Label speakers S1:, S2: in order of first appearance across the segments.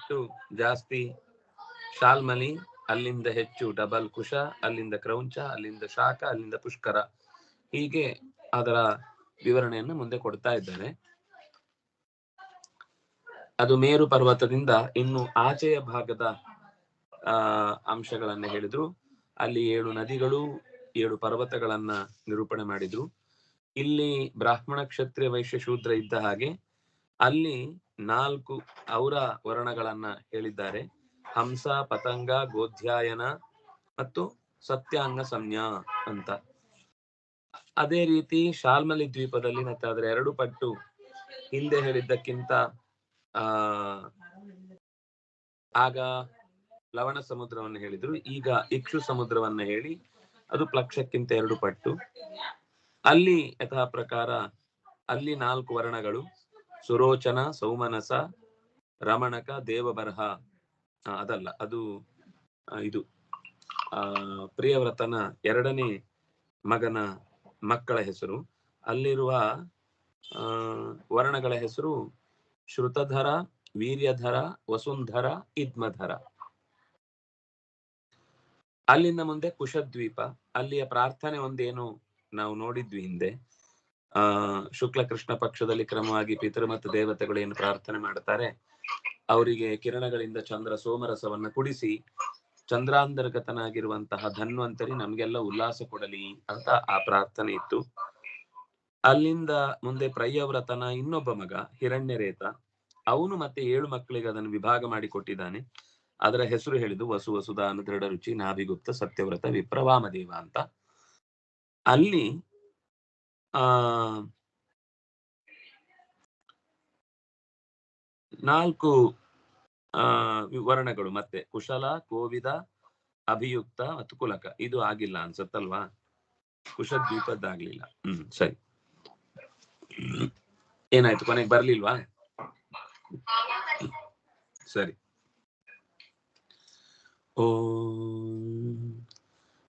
S1: ಪಟ್ಟು ಜಾಸ್ತಿ ಶಾಲ್ಮಲಿ, ಅಲ್ಲಿಂದ ಹೆಚ್ಚು ಡಬಲ್ ಕುಶ, ಅಲ್ಲಿಂದ ಕ್ರೌಂಚ, ಅಲ್ಲಿಂದ ಶಾಖ, ಅಲ್ಲಿಂದ ಪುಷ್ಕರ. ಹೀಗೆ ಅದರ ವಿವರಣೆಯನ್ನು ಮುಂದೆ ಕೊಡ್ತಾ ಇದ್ದಾರೆ. ಅದು ಮೇರು ಪರ್ವತದಿಂದ ಇನ್ನು ಆಚೆಯ ಭಾಗದ ಅಂಶಗಳನ್ನ ಹೇಳಿದ್ರು. ಅಲ್ಲಿ 7 ನದಿಗಳು, 7 ಪರ್ವತಗಳನ್ನ ನಿರೂಪಣೆ ಮಾಡಿದ್ರು. ಇಲ್ಲಿ ಬ್ರಾಹ್ಮಣ, ಕ್ಷತ್ರಿಯ, ವೈಶ್ಯ, ಶೂದ್ರ ಇದ್ದ ಹಾಗೆ ಅಲ್ಲಿ 4 ಔರ ವರ್ಣಗಳನ್ನ ಹೇಳಿದ್ದಾರೆ. ಹಂಸ, ಪತಂಗ, ಗೋಧ್ಯಾಯನ ಮತ್ತು ಸತ್ಯಾಂಗ ಸಂಜ್ಞಾ ಅಂತ. ಅದೇ ರೀತಿ ಶಾಲ್ಮಲಿ ದ್ವೀಪದಲ್ಲಿ ಮತ್ತೆ ಅದರ 2 ಪಟ್ಟು ಹಿಂದೆ ಹೇಳಿದ್ದಕ್ಕಿಂತ ಆಗ ಲವಣ ಸಮುದ್ರವನ್ನು ಹೇಳಿದ್ರು, ಈಗ ಇಕ್ಷು ಸಮುದ್ರವನ್ನ ಹೇಳಿ ಅದು ಪ್ಲಕ್ಷಕ್ಕಿಂತ 2 ಪಟ್ಟು. ಅಲ್ಲಿ ಯಥಾ ಪ್ರಕಾರ ಅಲ್ಲಿ 4 ವರ್ಣಗಳು: ಸುರೋಚನ, ಸೌಮನಸ, ರಮಣಕ, ದೇವಬರ್ಹ. ಅದಲ್ಲ, ಅದು ಇದು ಪ್ರಿಯವ್ರತನ 2ನೇ ಮಗನ ಮಕ್ಕಳ ಹೆಸರು. ಅಲ್ಲಿರುವ ವರ್ಣಗಳ ಹೆಸರು ಶ್ರುತಧರ, ವೀರ್ಯಧರ, ವಸುಂಧರ, ಇದ್ಮಧರ. ಅಲ್ಲಿಂದ ಮುಂದೆ ಕುಶದ್ವೀಪ. ಅಲ್ಲಿಯ ಪ್ರಾರ್ಥನೆ ಒಂದೇನು ನಾವು ನೋಡಿದ್ವಿ ಹಿಂದೆ. ಶುಕ್ಲ ಕೃಷ್ಣ ಪಕ್ಷದಲ್ಲಿ ಕ್ರಮವಾಗಿ ಪಿತೃ ಮತ್ತು ದೇವತೆಗಳು ಏನು ಪ್ರಾರ್ಥನೆ ಮಾಡ್ತಾರೆ, ಅವರಿಗೆ ಕಿರಣಗಳಿಂದ ಚಂದ್ರ ಸೋಮರಸವನ್ನ ಕುಡಿಸಿ ಚಂದ್ರಾಂತರ್ಗತನಾಗಿರುವಂತಹ ಧನ್ವಂತರಿ ನಮ್ಗೆಲ್ಲ ಉಲ್ಲಾಸ ಕೊಡಲಿ ಅಂತ ಆ ಪ್ರಾರ್ಥನೆ ಇತ್ತು. ಅಲ್ಲಿಂದ ಮುಂದೆ ಪ್ರಯ್ಯವ್ರತನ ಇನ್ನೊಬ್ಬ ಮಗ ಹಿರಣ್ಯರೇತ, ಅವನು ಮತ್ತೆ 7 ಮಕ್ಕಳಿಗೆ ಅದನ್ನು ವಿಭಾಗ ಮಾಡಿ ಕೊಟ್ಟಿದ್ದಾನೆ. ಅದರ ಹೆಸರು ಹೇಳಿದ್ದು ವಸು, ವಸುದಾನ, ದೃಢ ರುಚಿ, ನಾಭಿಗುಪ್ತ, ಸತ್ಯವ್ರತ, ವಿಪ್ರ, ವಾಮದೇವ ಅಂತ. ಅಲ್ಲಿ 4 ವರ್ಣಗಳು ಮತ್ತೆ ಕುಶಲ, ಕೋವಿದ, ಅಭಿಯುಕ್ತ ಮತ್ತು ಕುಲಕ. ಇದು ಆಗಿಲ್ಲ ಅನ್ಸತ್ತಲ್ವಾ? ಕುಶದ್ವೀಪದ್ದಾಗ್ಲಿಲ್ಲ. ಸರಿ. ಏನಾಯ್ತು, ಕೊನೆಗೆ ಬರ್ಲಿಲ್ವಾ? ಸರಿ. ಓಂ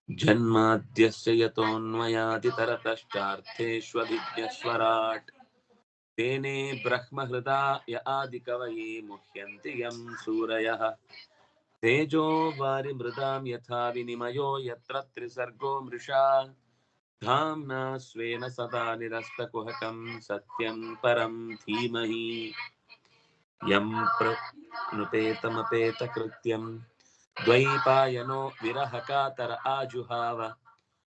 S1: ಜನ್ಮಾದ್ಯಸ್ಯ ಯತೋನ್ಮಯಾದಿತರತಶ್ಚಾರ್ಥೇಷ್ವಭಿಜ್ಞಸ್ವರಾಟ್ ತೇನೇ ಬ್ರಹ್ಮಹೃದಾಯ ಆದಿಕವಯೇ ಮುಹ್ಯಂತಿ ಯಂ ಸೂರಯಃ ತೇಜೋ ವಾರಿ ಮೃದಾಂ ಯಥಾ ವಿನಿಮಯೋ ಯತ್ರ ತ್ರಿಸರ್ಗೋ ಮೃಷಾ ಧಾಮ್ನಾ ಸ್ವೇನ ಸದಾ ನಿರಸ್ತಕುಹಕಂ ಸತ್ಯಂ ಪರಂ ಧೀಮಹಿ ಯಂ ಪ್ರನುಪೇತಮಪೇತ ಕೃತ್ಯಂ ದ್ವೈಪಾಯನೋ ವಿರಹಕಾತರ ಆಜುಹಾವ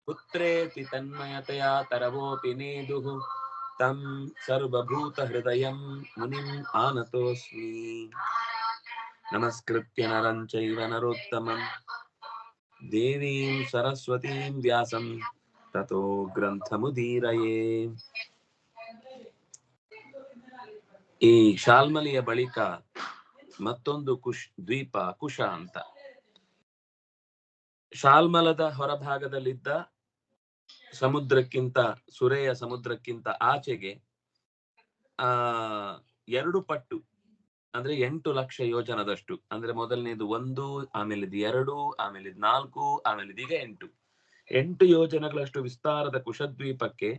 S1: ಪುತ್ರೇತಿ ತನ್ಮಯತಯಾ ತರವೋಪಿ ನೇದುಃ ತಂ ಸರ್ವಭೂತ ಹೃದಯಂ ಮುನಿಂ ಆನತೋಸ್ಮಿ. ನಮಸ್ಕೃತ್ಯ ನರಂ ಚೈವ ನರೋತ್ತಮಂ ದೇವೀಂ ಸರಸ್ವತೀಂ ವ್ಯಾಸಂ ತತೋ ಗ್ರಂಥಮುದೀರಯೇ. ಈ ಶಾಲ್ಮಲಿಯ ಬಳಿಕ ಮತ್ತೊಂದು ದ್ವೀಪ ಕುಶ ಅಂತ. ಶಾಲ್ಮಲದ ಹೊರಭಾಗದಲ್ಲಿದ್ದ ಸಮುದ್ರಕ್ಕಿಂತ, ಸುರೇಯ ಸಮುದ್ರಕ್ಕಿಂತ ಆಚೆಗೆ 2 ಪಟ್ಟು ಅಂದ್ರೆ 8 ಲಕ್ಷ ಯೋಜನದಷ್ಟು, ಅಂದ್ರೆ ಮೊದಲನೇದು 1, ಆಮೇಲೆ 2, ಆಮೇಲೆ 4, ಆಮೇಲೆ ಈಗ 8 ಯೋಜನಗಳಷ್ಟು ವಿಸ್ತಾರದ ಕುಶದ್ವೀಪಕ್ಕೆ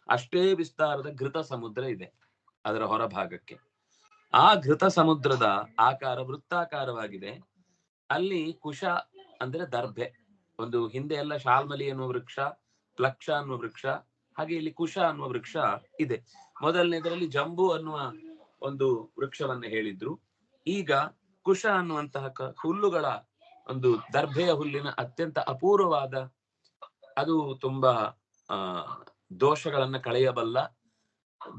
S1: ಅಷ್ಟೇ ವಿಸ್ತಾರದ ಘೃತ ಸಮುದ್ರ ಇದೆ ಅದರ ಹೊರಭಾಗಕ್ಕೆ. ಆ ಘೃತ ಸಮುದ್ರದ ಆಕಾರ ವೃತ್ತಾಕಾರವಾಗಿದೆ. ಅಲ್ಲಿ ಕುಶ ಅಂದ್ರೆ ದರ್ಭೆ. ಒಂದು ಹಿಂದೆ ಎಲ್ಲ ಶಾಲ್ಮಲಿ ಅನ್ನುವ ವೃಕ್ಷ, ಪ್ಲಕ್ಷ ಅನ್ನುವ ವೃಕ್ಷ, ಹಾಗೆ ಇಲ್ಲಿ ಕುಶ ಅನ್ನುವ ವೃಕ್ಷ ಇದೆ. ಮೊದಲನೇದರಲ್ಲಿ ಜಂಬೂ ಅನ್ನುವ ಒಂದು ವೃಕ್ಷವನ್ನ ಹೇಳಿದ್ರು. ಈಗ ಕುಶ ಅನ್ನುವಂತಹ ಹುಲ್ಲುಗಳ ಒಂದು ದರ್ಭೆಯ ಹುಲ್ಲಿನ ಅತ್ಯಂತ ಅಪೂರ್ವವಾದ, ಅದು ತುಂಬಾ ದೋಷಗಳನ್ನ ಕಳೆಯಬಲ್ಲ,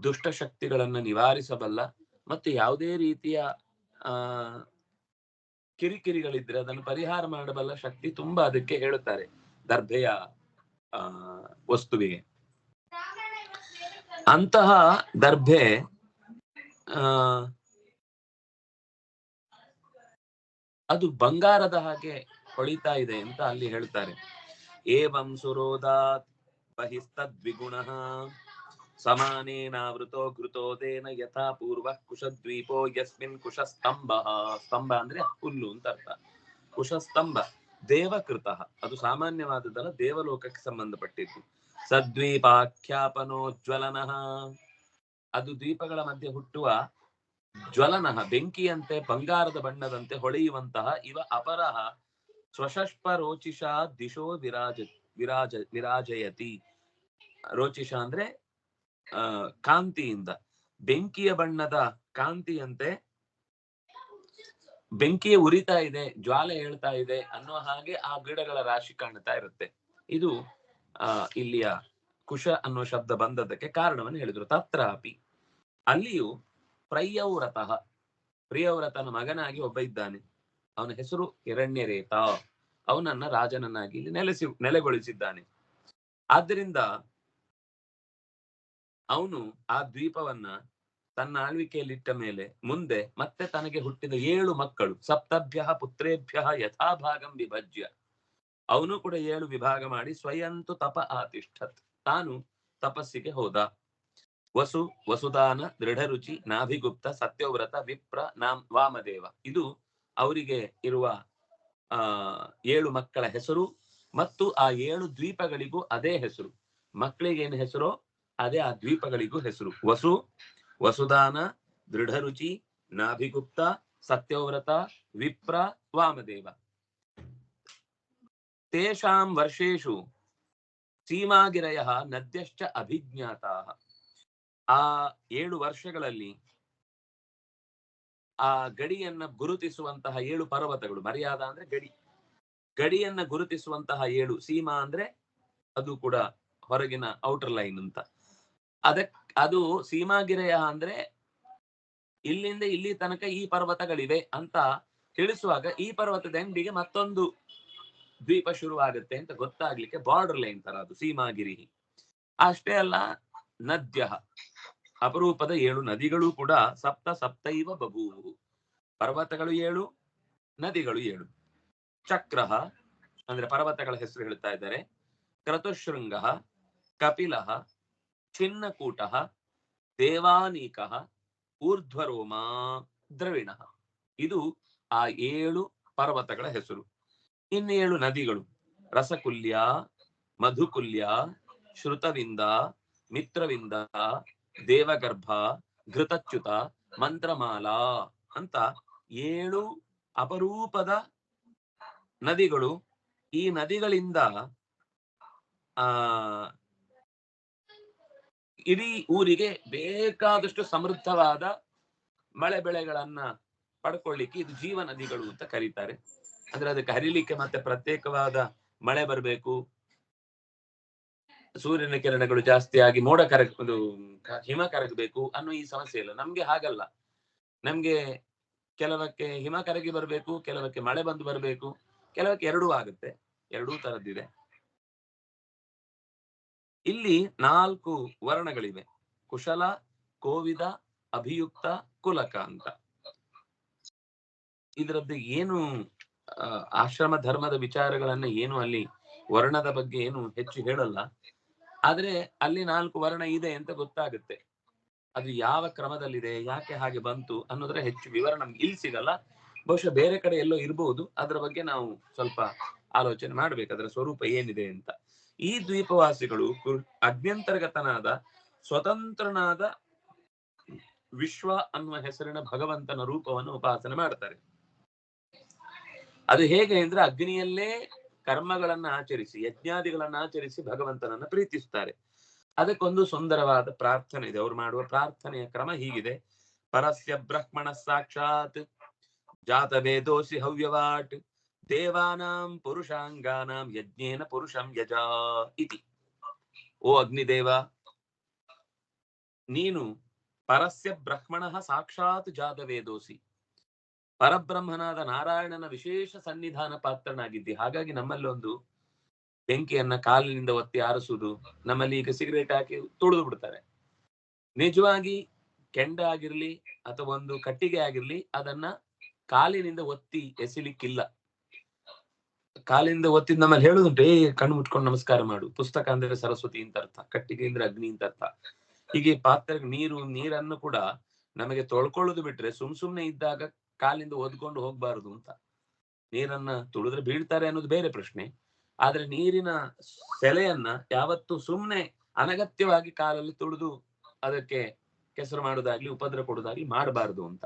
S1: ದುಷ್ಟಶಕ್ತಿಗಳನ್ನ ನಿವಾರಿಸಬಲ್ಲ, ಮತ್ತು ಯಾವುದೇ ರೀತಿಯ ಕಿರಿಕಿರಿಗಳಿದ್ರೆ ಅದನ್ನು ಪರಿಹಾರ ಮಾಡಬಲ್ಲ ಶಕ್ತಿ ತುಂಬಾ ಅದಕ್ಕೆ ಹೇಳುತ್ತಾರೆ, ದರ್ಭೆಯ ವಸ್ತುವಿಗೆ. ಅಂತಹ ದರ್ಭೆ ಅದು ಬಂಗಾರದ ಹಾಗೆ ಹೊಳಿತಾ ಇದೆ ಅಂತ ಅಲ್ಲಿ ಹೇಳ್ತಾರೆ. ಏವಂ ಸುರೋದಾತ್ ಬಹಿಸ್ತದ್ವಿಗುಣಃ ಸಮಾನೇನಾವೃತೋ ಘೃತೋದೇನ ಯಥಾ ಪೂರ್ವ ಕುಶದ್ವೀಪೋ ಯಸ್ಮಿನ್ ಕುಶಸ್ತಂಭ. ಸ್ತಂಭ ಅಂದ್ರೆ ಹುಲ್ಲು ಅಂತ ಅರ್ಥ. ಕುಶಸ್ತಂಭ ದೇವಕೃತ, ಅದು ಸಾಮಾನ್ಯವಾದದಲ್ಲ, ದೇವಲೋಕಕ್ಕೆ ಸಂಬಂಧಪಟ್ಟಿದ್ದು. ಸದ್ವೀಪಾಖ್ಯಾಪನೋಜ್ವಲನಃ, ಅದು ದ್ವೀಪಗಳ ಮಧ್ಯೆ ಹುಟ್ಟುವ ಜ್ವಲನಃ ಬೆಂಕಿಯಂತೆ ಬಂಗಾರದ ಬಣ್ಣದಂತೆ ಹೊಳೆಯುವಂತಹ ಇವ ಅಪರಹ ಸ್ವಶಸ್ಪ ರೋಚಿಷ ದಿಶೋ ವಿರಾಜಯತಿ. ರೋಚಿಷ ಅಂದ್ರೆ ಕಾಂತಿಯಿಂದ, ಬೆಂಕಿಯ ಬಣ್ಣದ ಕಾಂತಿಯಂತೆ ಬೆಂಕಿಯ ಉರಿತಾ ಇದೆ, ಜ್ವಾಲೆ ಹೇಳ್ತಾ ಇದೆ ಅನ್ನೋ ಹಾಗೆ ಆ ಗಿಡಗಳ ರಾಶಿ ಕಾಣ್ತಾ ಇರುತ್ತೆ. ಇದು ಇಲ್ಲಿಯ ಕುಶ ಅನ್ನೋ ಶಬ್ದ ಬಂದದಕ್ಕೆ ಕಾರಣವನ್ನು ಹೇಳಿದ್ರು. ತತ್ರಾಪಿ ಅಲ್ಲಿಯೂ ಪ್ರಯವ್ರತಃ, ಪ್ರಿಯವ್ರತನ ಮಗನಾಗಿ ಒಬ್ಬ ಇದ್ದಾನೆ, ಅವನ ಹೆಸರು ಹಿರಣ್ಯರೇತ. ಅವನನ್ನ ರಾಜನನ್ನಾಗಿ ಇಲ್ಲಿ ನೆಲೆಗೊಳಿಸಿದ್ದಾನೆ. ಆದ್ದರಿಂದ ಅವನು ಆ ದ್ವೀಪವನ್ನ ತನ್ನ ಆಳ್ವಿಕೆಯಲ್ಲಿಟ್ಟ ಮೇಲೆ ಮುಂದೆ ಮತ್ತೆ ತನಗೆ ಹುಟ್ಟಿದ 7 ಮಕ್ಕಳು, ಸಪ್ತಭ್ಯ ಪುತ್ರೇಭ್ಯ ಯಥಾಭಾಗಂ ವಿಭಜ್ಯ, ಅವನು ಕೂಡ 7 ವಿಭಾಗ ಮಾಡಿ ಸ್ವಯಂತು ತಪ ಆತಿಷ್ಠತ್, ತಾನು ತಪಸ್ಸಿಗೆ ಹೋದ. ವಸುದಾನ, ದೃಢರುಚಿ, ನಾಭಿಗುಪ್ತ, ಸತ್ಯವ್ರತ, ವಿಪ್ರ, ವಾಮದೇವ, ಇದು ಅವರಿಗೆ ಇರುವ 7 ಮಕ್ಕಳ ಹೆಸರು. ಮತ್ತು ಆ 7 ದ್ವೀಪಗಳಿಗೂ ಅದೇ ಹೆಸರು. ಮಕ್ಕಳಿಗೇನು ಹೆಸರು ಅದೇ ಆ ದ್ವೀಪಗಳಿಗೂ ಹೆಸರು. ವಸುದಾನ, ದೃಢರುಚಿ, ನಾಭಿಗುಪ್ತ, ಸತ್ಯವ್ರತ, ವಿಪ್ರ, ವಾಮದೇವ. ತೇಷಾಂ ವರ್ಷೇಷು ಸೀಮಾಗಿರಯ ನದ್ಯಶ್ಚ ಅಭಿಜ್ಞಾತಾ. ಆ 7 ವರ್ಷಗಳಲ್ಲಿ ಆ ಗಡಿಯನ್ನ ಗುರುತಿಸುವಂತಹ 7 ಪರ್ವತಗಳು, ಮರ್ಯಾದ ಅಂದ್ರೆ ಗಡಿಯನ್ನ ಗುರುತಿಸುವಂತಹ 7, ಸೀಮಾ ಅಂದ್ರೆ ಅದು ಕೂಡ ಹೊರಗಿನ ಔಟರ್ ಲೈನ್ ಅಂತ. ಅದು ಸೀಮಾಗಿರಯ ಅಂದ್ರೆ ಇಲ್ಲಿಂದ ಇಲ್ಲಿ ತನಕ ಈ ಪರ್ವತಗಳಿವೆ ಅಂತ ತಿಳಿಸುವಾಗ ಈ ಪರ್ವತದ ಎಂಡಿಗೆ ಮತ್ತೊಂದು ದ್ವೀಪ ಶುರುವಾಗುತ್ತೆ ಅಂತ ಗೊತ್ತಾಗ್ಲಿಕ್ಕೆ ಬಾರ್ಡರ್ ಲೈನ್ ತರ ಅದು ಸೀಮಾಗಿರಿ. ಅಷ್ಟೇ ಅಲ್ಲ, ನದ್ಯ ಅಪರೂಪದ 7 ನದಿಗಳು ಕೂಡ ಸಪ್ತೈವ ಬಭೂವು. ಪರ್ವತಗಳು 7, ನದಿಗಳು 7. ಚಕ್ರ ಅಂದ್ರೆ ಪರ್ವತಗಳ ಹೆಸರು ಹೇಳ್ತಾ ಇದ್ದಾರೆ. ಕ್ರತುಶೃಂಗ, ಕಪಿಲ, ಚಿನ್ನಕೂಟ, ದೇವಾನೀಕ, ಊರ್ಧ್ವರೋಮ, ದ್ರವಿಣ, ಇದು ಆ 7 ಪರ್ವತಗಳ ಹೆಸರು. ಇನ್ನು 7 ನದಿಗಳು ರಸಕುಲ್ಯ, ಮಧುಕುಲ್ಯ, ಶ್ರುತವಿಂದ, ಮಿತ್ರವಿಂದ, ದೇವಗರ್ಭ, ಘೃತಚ್ಯುತ, ಮಂತ್ರಮಾಲಾ ಅಂತ 7 ಅಪರೂಪದ ನದಿಗಳು. ಈ ನದಿಗಳಿಂದ ಇಡೀ ಊರಿಗೆ ಬೇಕಾದಷ್ಟು ಸಮೃದ್ಧವಾದ ಮಳೆ ಬೆಳೆಗಳನ್ನ ಪಡ್ಕೊಳ್ಳಿಕ್ಕೆ ಇದು ಜೀವ ನದಿಗಳು ಅಂತ ಕರೀತಾರೆ. ಅಂದ್ರೆ ಅದಕ್ಕೆ ಹರಿಲಿಕ್ಕೆ ಮತ್ತೆ ಪ್ರತ್ಯೇಕವಾದ ಮಳೆ ಬರಬೇಕು, ಸೂರ್ಯನ ಕಿರಣಗಳು ಜಾಸ್ತಿ ಆಗಿ ಹಿಮ ಕರಗಬೇಕು ಅನ್ನೋ ಈ ಸಮಸ್ಯೆ ಇಲ್ಲ. ನಮ್ಗೆ ಹಾಗಲ್ಲ. ನಮ್ಗೆ ಕೆಲವಕ್ಕೆ ಹಿಮ ಕರಗಿ ಬರಬೇಕು, ಕೆಲವಕ್ಕೆ ಮಳೆ ಬಂದು ಬರಬೇಕು, ಕೆಲವಕ್ಕೆ ಎರಡೂ ಆಗುತ್ತೆ. ಎರಡೂ ತರದ್ದಿದೆ. ಇಲ್ಲಿ 4 ವರ್ಣಗಳಿವೆ: ಕುಶಲ, ಕೋವಿದ, ಅಭಿಯುಕ್ತ, ಕುಲಕ ಅಂತ. ಇದರದ್ದು ಏನು ಆಶ್ರಮ ಧರ್ಮದ ವಿಚಾರಗಳನ್ನ ಏನು ಅಲ್ಲಿ ವರ್ಣದ ಬಗ್ಗೆ ಏನು ಹೆಚ್ಚು ಹೇಳಲ್ಲ. ಆದ್ರೆ ಅಲ್ಲಿ 4 ವರ್ಣ ಇದೆ ಅಂತ ಗೊತ್ತಾಗುತ್ತೆ. ಅದು ಯಾವ ಕ್ರಮದಲ್ಲಿದೆ, ಯಾಕೆ ಹಾಗೆ ಬಂತು ಅನ್ನೋದ್ರ ಹೆಚ್ಚು ವಿವರ ನಮ್ಗೆ ಇಲ್ಲಿ ಸಿಗಲ್ಲ. ಬಹುಶಃ ಬೇರೆ ಕಡೆ ಎಲ್ಲೋ ಇರಬಹುದು. ಅದರ ಬಗ್ಗೆ ನಾವು ಸ್ವಲ್ಪ ಆಲೋಚನೆ ಮಾಡ್ಬೇಕು, ಅದರ ಸ್ವರೂಪ ಏನಿದೆ ಅಂತ. ಈ ದ್ವೀಪವಾಸಿಗಳು ಅಜ್ಞಂತರ್ಗತನಾದ ಸ್ವತಂತ್ರನಾದ ವಿಶ್ವ ಅನ್ನುವ ಹೆಸರಿನ ಭಗವಂತನ ರೂಪವನ್ನು ಉಪಾಸನೆ ಮಾಡ್ತಾರೆ. ಅದು ಹೇಗೆ ಅಂದ್ರೆ ಅಗ್ನಿಯಲ್ಲೇ ಕರ್ಮಗಳನ್ನ ಆಚರಿಸಿ, ಯಜ್ಞಾದಿಗಳನ್ನ ಆಚರಿಸಿ ಭಗವಂತನನ್ನ ಪ್ರೀತಿಸ್ತಾರೆ. ಅದಕ್ಕೊಂದು ಸುಂದರವಾದ ಪ್ರಾರ್ಥನೆ ಇದೆ. ಅವ್ರು ಮಾಡುವ ಪ್ರಾರ್ಥನೆಯ ಕ್ರಮ ಹೀಗಿದೆ: ಪರಸ್ಯ ಬ್ರಹ್ಮಣ ಸಾಕ್ಷಾತ್ ಜಾತವೇದೋಸಿ ಹವ್ಯವಾಟ್ ದೇವಾನಾಂ ಪುರುಷಾಂಗಾನಾಂ ಯಜ್ಞೇನ ಪುರುಷಂ ಯಜಾ ಇತಿ. ಓ ಅಗ್ನಿದೇವ, ನೀನು ಪರಸ್ಯ ಬ್ರಹ್ಮಣ ಸಾಕ್ಷಾತ್ ಜಾತವೇದೋಸಿ, ಪರಬ್ರಹ್ಮನಾದ ನಾರಾಯಣನ ವಿಶೇಷ ಸನ್ನಿಧಾನ ಪಾತ್ರನಾಗಿದ್ದಿ. ಹಾಗಾಗಿ ನಮ್ಮಲ್ಲಿ ಒಂದು ಬೆಂಕಿಯನ್ನ ಕಾಲಿನಿಂದ ಒತ್ತಿ ಆರಿಸುವುದು, ನಮ್ಮಲ್ಲಿ ಈಗ ಸಿಗರೇಟ್ ಹಾಕಿ ತುಳಿದು ಬಿಡ್ತಾರೆ. ನಿಜವಾಗಿ ಕೆಂಡ ಆಗಿರ್ಲಿ ಅಥವಾ ಒಂದು ಕಟ್ಟಿಗೆ ಆಗಿರ್ಲಿ, ಅದನ್ನ ಕಾಲಿನಿಂದ ಒತ್ತಿ ಎಸಿಲಿಕ್ಕಿಲ್ಲ. ಕಾಲಿಂದ ಒತ್ತಿದ್ ನಮ್ಮಲ್ಲಿ ಹೇಳುದುಂಟು, ಕಣ್ಣು ಮುಚ್ಕೊಂಡು ನಮಸ್ಕಾರ ಮಾಡು. ಪುಸ್ತಕ ಅಂದ್ರೆ ಸರಸ್ವತಿ ಅಂತ ಅರ್ಥ, ಕಟ್ಟಿಗೆ ಅಂದ್ರೆ ಅಗ್ನಿ ಅಂತ ಅರ್ಥ. ಹೀಗೆ ಪಾತ್ರೆ ನೀರನ್ನು ಕೂಡ ನಮಗೆ ತೊಳ್ಕೊಳ್ಳೋದು ಬಿಟ್ರೆ ಸುಮ್ನೆ ಇದ್ದಾಗ ಕಾಲಿಂದ ಒದ್ಕೊಂಡು ಹೋಗ್ಬಾರದು ಅಂತ. ನೀರನ್ನ ತುಳಿದ್ರೆ ಬೀಳ್ತಾರೆ ಅನ್ನೋದು ಬೇರೆ ಪ್ರಶ್ನೆ. ಆದ್ರೆ ನೀರಿನ ಸೆಲೆಯನ್ನ ಯಾವತ್ತು ಸುಮ್ನೆ ಅನಗತ್ಯವಾಗಿ ಕಾಲಲ್ಲಿ ತುಳಿದು ಅದಕ್ಕೆ ಕೆಸರು ಮಾಡುದಾಗ್ಲಿ ಉಪದ್ರ ಕೊಡುದಾಗ್ಲಿ ಮಾಡಬಾರದು ಅಂತ.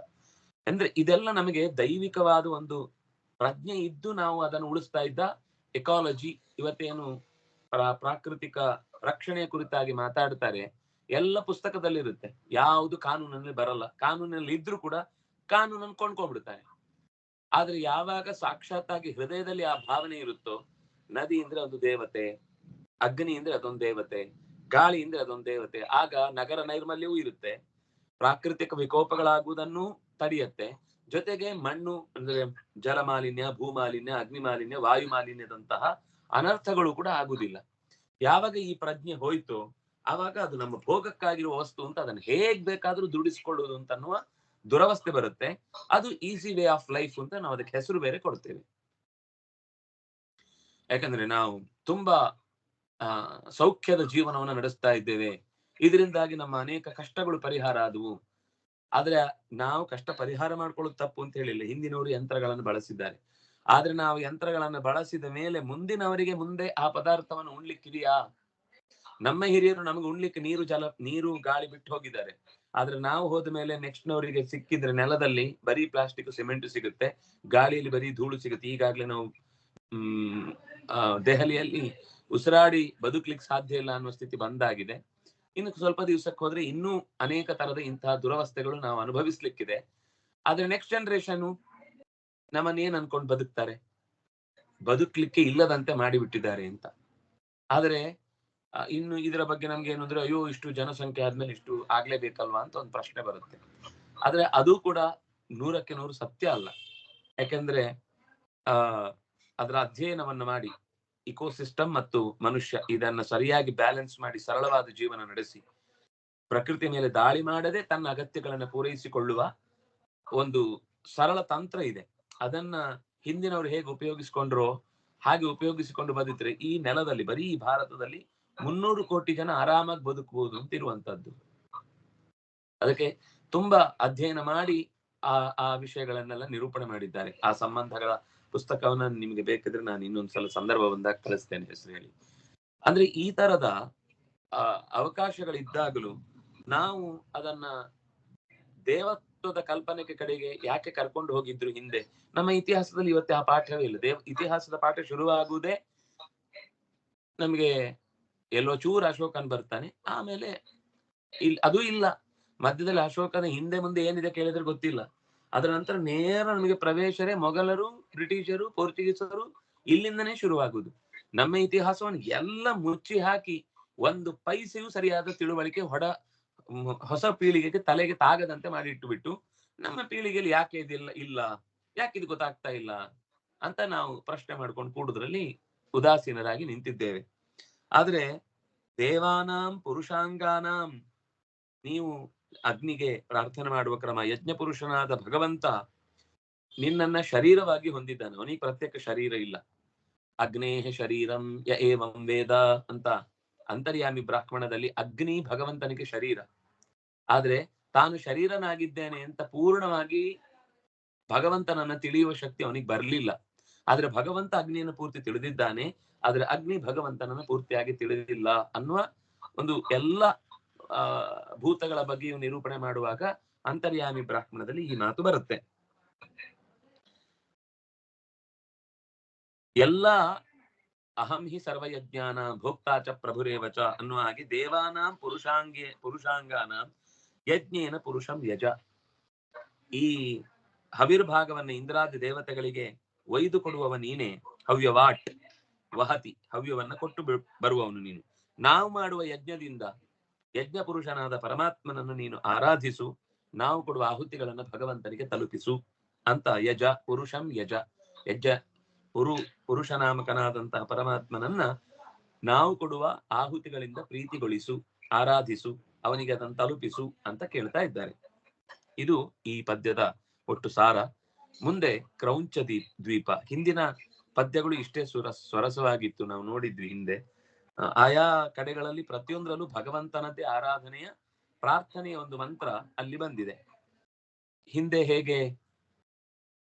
S1: ಅಂದ್ರೆ ಇದೆಲ್ಲ ನಮಗೆ ದೈವಿಕವಾದ ಒಂದು ಪ್ರಜ್ಞೆ ಇದ್ದು ನಾವು ಅದನ್ನು ಉಳಿಸ್ತಾ ಇದ್ದ ಎಕಾಲಜಿ. ಇವತ್ತೇನು ಪ್ರಾಕೃತಿಕ ರಕ್ಷಣೆಯ ಕುರಿತಾಗಿ ಮಾತಾಡ್ತಾರೆ, ಎಲ್ಲ ಪುಸ್ತಕದಲ್ಲಿರುತ್ತೆ, ಯಾವುದು ಕಾನೂನಲ್ಲಿ ಬರಲ್ಲ. ಕಾನೂನಲ್ಲಿ ಇದ್ರೂ ಕೂಡ ಕಾನೂನನ್ನು ಕೊಂಡ್ಕೊಂಡ್ಬಿಡ್ತಾರೆ. ಆದ್ರೆ ಯಾವಾಗ ಸಾಕ್ಷಾತ್ತಾಗಿ ಹೃದಯದಲ್ಲಿ ಆ ಭಾವನೆ ಇರುತ್ತೋ, ನದಿ ಅಂದ್ರೆ ಒಂದು ದೇವತೆ, ಅಗ್ನಿ ಅಂದ್ರೆ ಅದೊಂದು ದೇವತೆ, ಗಾಳಿ ಅಂದ್ರೆ ಅದೊಂದು ದೇವತೆ, ಆಗ ನಗರ ನೈರ್ಮಲ್ಯವೂ ಇರುತ್ತೆ, ಪ್ರಾಕೃತಿಕ ವಿಕೋಪಗಳಾಗುವುದನ್ನು ತಡೆಯುತ್ತೆ, ಜೊತೆಗೆ ಮಣ್ಣು ಅಂದ್ರೆ ಜಲ ಮಾಲಿನ್ಯ, ಭೂ ಮಾಲಿನ್ಯ, ಅಗ್ನಿ ಮಾಲಿನ್ಯ, ವಾಯು ಮಾಲಿನ್ಯದಂತಹ ಅನರ್ಥಗಳು ಕೂಡ ಆಗುದಿಲ್ಲ. ಯಾವಾಗ ಈ ಪ್ರಜ್ಞೆ ಹೋಯ್ತೋ ಆವಾಗ ಅದು ನಮ್ಮ ಭೋಗಕ್ಕಾಗಿರುವ ವಸ್ತು ಅಂತ ಅದನ್ನು ಹೇಗ್ ಬೇಕಾದ್ರೂ ದುಡಿಸ್ಕೊಳ್ಳುವುದು ಅಂತ ಅನ್ನುವ ದುರವಸ್ಥೆ ಬರುತ್ತೆ. ಅದು ಈಸಿ ವೇ ಆಫ್ ಲೈಫ್ ಅಂತ ನಾವು ಅದಕ್ಕೆ ಹೆಸರು ಬೇರೆ ಕೊಡ್ತೇವೆ. ಯಾಕಂದ್ರೆ ನಾವು ತುಂಬಾ ಸೌಖ್ಯದ ಜೀವನವನ್ನು ನಡೆಸ್ತಾ ಇದ್ದೇವೆ, ಇದರಿಂದಾಗಿ ನಮ್ಮ ಅನೇಕ ಕಷ್ಟಗಳು ಪರಿಹಾರ ಆದವು. ಆದ್ರೆ ನಾವು ಕಷ್ಟ ಪರಿಹಾರ ಮಾಡ್ಕೊಳ್ಳೋದು ತಪ್ಪು ಅಂತ ಹೇಳಿಲ್ಲ, ಹಿಂದಿನವರು ಯಂತ್ರಗಳನ್ನು ಬಳಸಿದ್ದಾರೆ. ಆದ್ರೆ ನಾವು ಯಂತ್ರಗಳನ್ನು ಬಳಸಿದ ಮೇಲೆ ಮುಂದಿನವರಿಗೆ ಮುಂದೆ ಆ ಪದಾರ್ಥವನ್ನು ಉಣ್ಲಿಕ್ಕಿದೆಯಾ? ನಮ್ಮ ಹಿರಿಯರು ನಮಗೆ ಉಣ್ಲಿಕ್ಕೆ ನೀರು ಗಾಳಿ ಬಿಟ್ಟು ಹೋಗಿದ್ದಾರೆ. ಆದ್ರೆ ನಾವು ಹೋದ ಮೇಲೆ ನೆಕ್ಸ್ಟ್ ನವರಿಗೆ ಸಿಕ್ಕಿದ್ರೆ ನೆಲದಲ್ಲಿ ಬರೀ ಪ್ಲಾಸ್ಟಿಕ್ ಸಿಮೆಂಟ್ ಸಿಗುತ್ತೆ, ಗಾಳಿಯಲ್ಲಿ ಬರೀ ಧೂಳು ಸಿಗುತ್ತೆ. ಈಗಾಗ್ಲೇ ನಾವು ದೆಹಲಿಯಲ್ಲಿ ಉಸಿರಾಡಿ ಬದುಕ್ಲಿಕ್ಕೆ ಸಾಧ್ಯ ಇಲ್ಲ ಅನ್ನುವ ಸ್ಥಿತಿ ಬಂದಾಗಿದೆ. ಇನ್ನು ಸ್ವಲ್ಪ ದಿವಸಕ್ಕೆ ಹೋದ್ರೆ ಇನ್ನೂ ಅನೇಕ ತರದ ಇಂತಹ ದುರವಸ್ಥೆಗಳು ನಾವು ಅನುಭವಿಸ್ಲಿಕ್ಕಿದೆ. ಆದ್ರೆ ನೆಕ್ಸ್ಟ್ ಜನರೇಷನ್ ನಮ್ಮನ್ನೇನ್ ಅನ್ಕೊಂಡು ಬದುಕ್ತಾರೆ? ಬದುಕ್ಲಿಕ್ಕೆ ಇಲ್ಲದಂತೆ ಮಾಡಿಬಿಟ್ಟಿದ್ದಾರೆ ಅಂತ. ಆದ್ರೆ ಇನ್ನು ಇದರ ಬಗ್ಗೆ ನಮ್ಗೆ ಏನು ಅಂದ್ರೆ, ಅಯ್ಯೋ ಇಷ್ಟು ಜನಸಂಖ್ಯೆ ಆದ್ಮೇಲೆ ಇಷ್ಟು ಆಗ್ಲೇಬೇಕಲ್ವಾ ಅಂತ ಒಂದು ಪ್ರಶ್ನೆ ಬರುತ್ತೆ. ಆದ್ರೆ ಅದು ಕೂಡ 100ಕ್ಕೆ 100 ಸತ್ಯ ಅಲ್ಲ. ಯಾಕೆಂದ್ರೆ ಅದರ ಅಧ್ಯಯನವನ್ನು ಮಾಡಿ ಇಕೋಸಿಸ್ಟಮ್ ಮತ್ತು ಮನುಷ್ಯ ಇದನ್ನ ಸರಿಯಾಗಿ ಬ್ಯಾಲೆನ್ಸ್ ಮಾಡಿ ಸರಳವಾದ ಜೀವನ ನಡೆಸಿ ಪ್ರಕೃತಿ ಮೇಲೆ ದಾಳಿ ಮಾಡದೆ ತನ್ನ ಅಗತ್ಯಗಳನ್ನು ಪೂರೈಸಿಕೊಳ್ಳುವ ಒಂದು ಸರಳ ತಂತ್ರ ಇದೆ. ಅದನ್ನ ಹಿಂದಿನವರು ಹೇಗೆ ಉಪಯೋಗಿಸಿಕೊಂಡ್ರೋ ಹಾಗೆ ಉಪಯೋಗಿಸಿಕೊಂಡು ಬದುಕಿದ್ರೆ ಈ ನೆಲದಲ್ಲಿ, ಬರೀ ಈ ಭಾರತದಲ್ಲಿ 300 ಕೋಟಿ ಜನ ಆರಾಮಾಗಿ ಬದುಕಬಹುದು ಅಂತ ಇರುವಂತದ್ದು. ಅದಕ್ಕೆ ತುಂಬಾ ಅಧ್ಯಯನ ಮಾಡಿ ಆ ವಿಷಯಗಳನ್ನೆಲ್ಲ ನಿರೂಪಣೆ ಮಾಡಿದ್ದಾರೆ. ಆ ಸಂಬಂಧಗಳ ಪುಸ್ತಕವನ್ನ ನಿಮಗೆ ಬೇಕಿದ್ರೆ ನಾನು ಇನ್ನೊಂದ್ಸಲ ಸಂದರ್ಭ ಬಂದಾಗ ಕಳಿಸ್ತೇನೆ, ಹೆಸರು ಹೇಳಿ. ಅಂದ್ರೆ ಈ ತರದ ಅವಕಾಶಗಳಿದ್ದಾಗಲೂ ನಾವು ಅದನ್ನ ದೇವತ್ವದ ಕಲ್ಪನೆಗೆ ಕಡೆಗೆ ಯಾಕೆ ಕರ್ಕೊಂಡು ಹೋಗಿದ್ರು ಹಿಂದೆ? ನಮ್ಮ ಇತಿಹಾಸದಲ್ಲಿ ಇವತ್ತೇ ಆ ಪಾಠವೇ ಇಲ್ಲ. ಇತಿಹಾಸದ ಪಾಠ ಶುರುವಾಗುವುದೇ ನಮ್ಗೆ ಎಲ್ಲೋ ಚೂರು ಅಶೋಕನ್ ಬರ್ತಾನೆ, ಆಮೇಲೆ ಅದೂ ಇಲ್ಲ. ಮಧ್ಯದಲ್ಲಿ ಅಶೋಕನ ಹಿಂದೆ ಮುಂದೆ ಏನಿದೆ ಕೇಳಿದ್ರೆ ಗೊತ್ತಿಲ್ಲ. ಅದರ ನಂತರ ನೇರ ನಮಗೆ ಪ್ರವೇಶರೇ ಮೊಘಲರು, ಬ್ರಿಟಿಷರು, ಪೋರ್ಚುಗೀಸರು, ಇಲ್ಲಿಂದನೇ ಶುರುವಾಗುವುದು. ನಮ್ಮ ಇತಿಹಾಸವನ್ನು ಎಲ್ಲ ಮುಚ್ಚಿ ಹಾಕಿ ಒಂದು ಪೈಸೆಯೂ ಸರಿಯಾದ ತಿಳುವಳಿಕೆ ಹೊಸ ಪೀಳಿಗೆಗೆ ತಲೆಗೆ ತಾಗದಂತೆ ಮಾಡಿ ಇಟ್ಟುಬಿಟ್ಟು ನಮ್ಮ ಪೀಳಿಗೆಯಲ್ಲಿ ಯಾಕೆ ಇದಿಲ್ಲ ಇಲ್ಲ ಯಾಕೆ ಇದು ಗೊತ್ತಾಗ್ತಾ ಇಲ್ಲ ಅಂತ ನಾವು ಪ್ರಶ್ನೆ ಮಾಡ್ಕೊಂಡು ಕೂಡುದ್ರಲ್ಲಿ ಉದಾಸೀನರಾಗಿ ನಿಂತಿದ್ದೇವೆ. ಆದ್ರೆ ದೇವಾನಾಂ ಪುರುಷಾಂಗಾನಾಂ, ನೀವು ಅಗ್ನಿಗೆ ಪ್ರಾರ್ಥನೆ ಮಾಡುವ ಕ್ರಮ, ಯಜ್ಞ ಪುರುಷನಾದ ಭಗವಂತ ನಿನ್ನನ್ನ ಶರೀರವಾಗಿ ಹೊಂದಿದ್ದಾನೆ, ಅವನಿಗೆ ಪ್ರತ್ಯೇಕ ಶರೀರ ಇಲ್ಲ. ಅಗ್ನೇಹ ಶರೀರಂ ಯ ಏವಂ ವೇದ ಅಂತ ಅಂತರ್ಯಾಮಿ ಬ್ರಾಹ್ಮಣದಲ್ಲಿ ಅಗ್ನಿ ಭಗವಂತನಿಗೆ ಶರೀರ. ಆದ್ರೆ ತಾನು ಶರೀರನಾಗಿದ್ದೇನೆ ಅಂತ ಪೂರ್ಣವಾಗಿ ಭಗವಂತನನ್ನ ತಿಳಿಯುವ ಶಕ್ತಿ ಅವನಿಗೆ ಬರ್ಲಿಲ್ಲ. ಆದ್ರೆ ಭಗವಂತ ಅಗ್ನಿಯನ್ನು ಪೂರ್ತಿ ತಿಳಿದಿದ್ದಾನೆ, ಆದ್ರೆ ಅಗ್ನಿ ಭಗವಂತನನ್ನು ಪೂರ್ತಿಯಾಗಿ ತಿಳಿದಿಲ್ಲ ಅನ್ನುವ ಒಂದು ಎಲ್ಲ ಭೂತಗಳ ಬಗ್ಗೆಯೂ ನಿರೂಪಣೆ ಮಾಡುವಾಗ ಅಂತರ್ಯಾಮಿ ಬ್ರಾಹ್ಮಣದಲ್ಲಿ ಈ ಮಾತು ಬರುತ್ತೆ. ಎಲ್ಲ ಅಹಂ ಹಿ ಸರ್ವಯಜ್ಞಾನ ಭೋಕ್ತಾಚ ಪ್ರಭುರೇವಚ ಅನ್ನುವ ಹಾಗೆ ದೇವಾನಾಂ ಪುರುಷಾಂಗಾನಾಂ ಯಜ್ಞೇನ ಪುರುಷಂ ಯಜ. ಈ ಹವಿರ್ಭಾಗವನ್ನ ಇಂದ್ರಾದಿ ದೇವತೆಗಳಿಗೆ ಒಯ್ದು ಕೊಡುವವ ನೀನೆ. ಹವ್ಯವಾಟ್ ವಹತಿ, ಹವ್ಯವನ್ನ ಕೊಟ್ಟು ಬರುವವನು ನೀನು. ನಾವು ಮಾಡುವ ಯಜ್ಞದಿಂದ ಯಜ್ಞ ಪುರುಷನಾದ ಪರಮಾತ್ಮನನ್ನು ನೀನು ಆರಾಧಿಸು, ನಾವು ಕೊಡುವ ಆಹುತಿಗಳನ್ನು ಭಗವಂತನಿಗೆ ತಲುಪಿಸು ಅಂತ ಯಜ ಪುರುಷಂ ಯಜ. ಯಜ್ಜ ಪುರುಷನಾಮಕನಾದಂತಹ ಪರಮಾತ್ಮನನ್ನ ನಾವು ಕೊಡುವ ಆಹುತಿಗಳಿಂದ ಪ್ರೀತಿಗೊಳಿಸು, ಆರಾಧಿಸು, ಅವನಿಗೆ ಅದನ್ನು ತಲುಪಿಸು ಅಂತ ಕೇಳ್ತಾ ಇದ್ದಾರೆ. ಇದು ಈ ಪದ್ಯದ ಒಟ್ಟು ಸಾರ. ಮುಂದೆ ಕ್ರೌಂಚ ದ್ವೀಪ. ಹಿಂದಿನ ಪದ್ಯಗಳು ಇಷ್ಟೇ ಸ್ವರಸವಾಗಿತ್ತು, ನಾವು ನೋಡಿದ್ವಿ ಹಿಂದೆ. ಆಯಾ ಕಡೆಗಳಲ್ಲಿ ಪ್ರತಿಯೊಂದರಲ್ಲೂ ಭಗವಂತನದ್ದೇ ಆರಾಧನೆಯ ಪ್ರಾರ್ಥನೆಯ ಒಂದು ಮಂತ್ರ ಅಲ್ಲಿ ಬಂದಿದೆ. ಹಿಂದೆ ಹೇಗೆ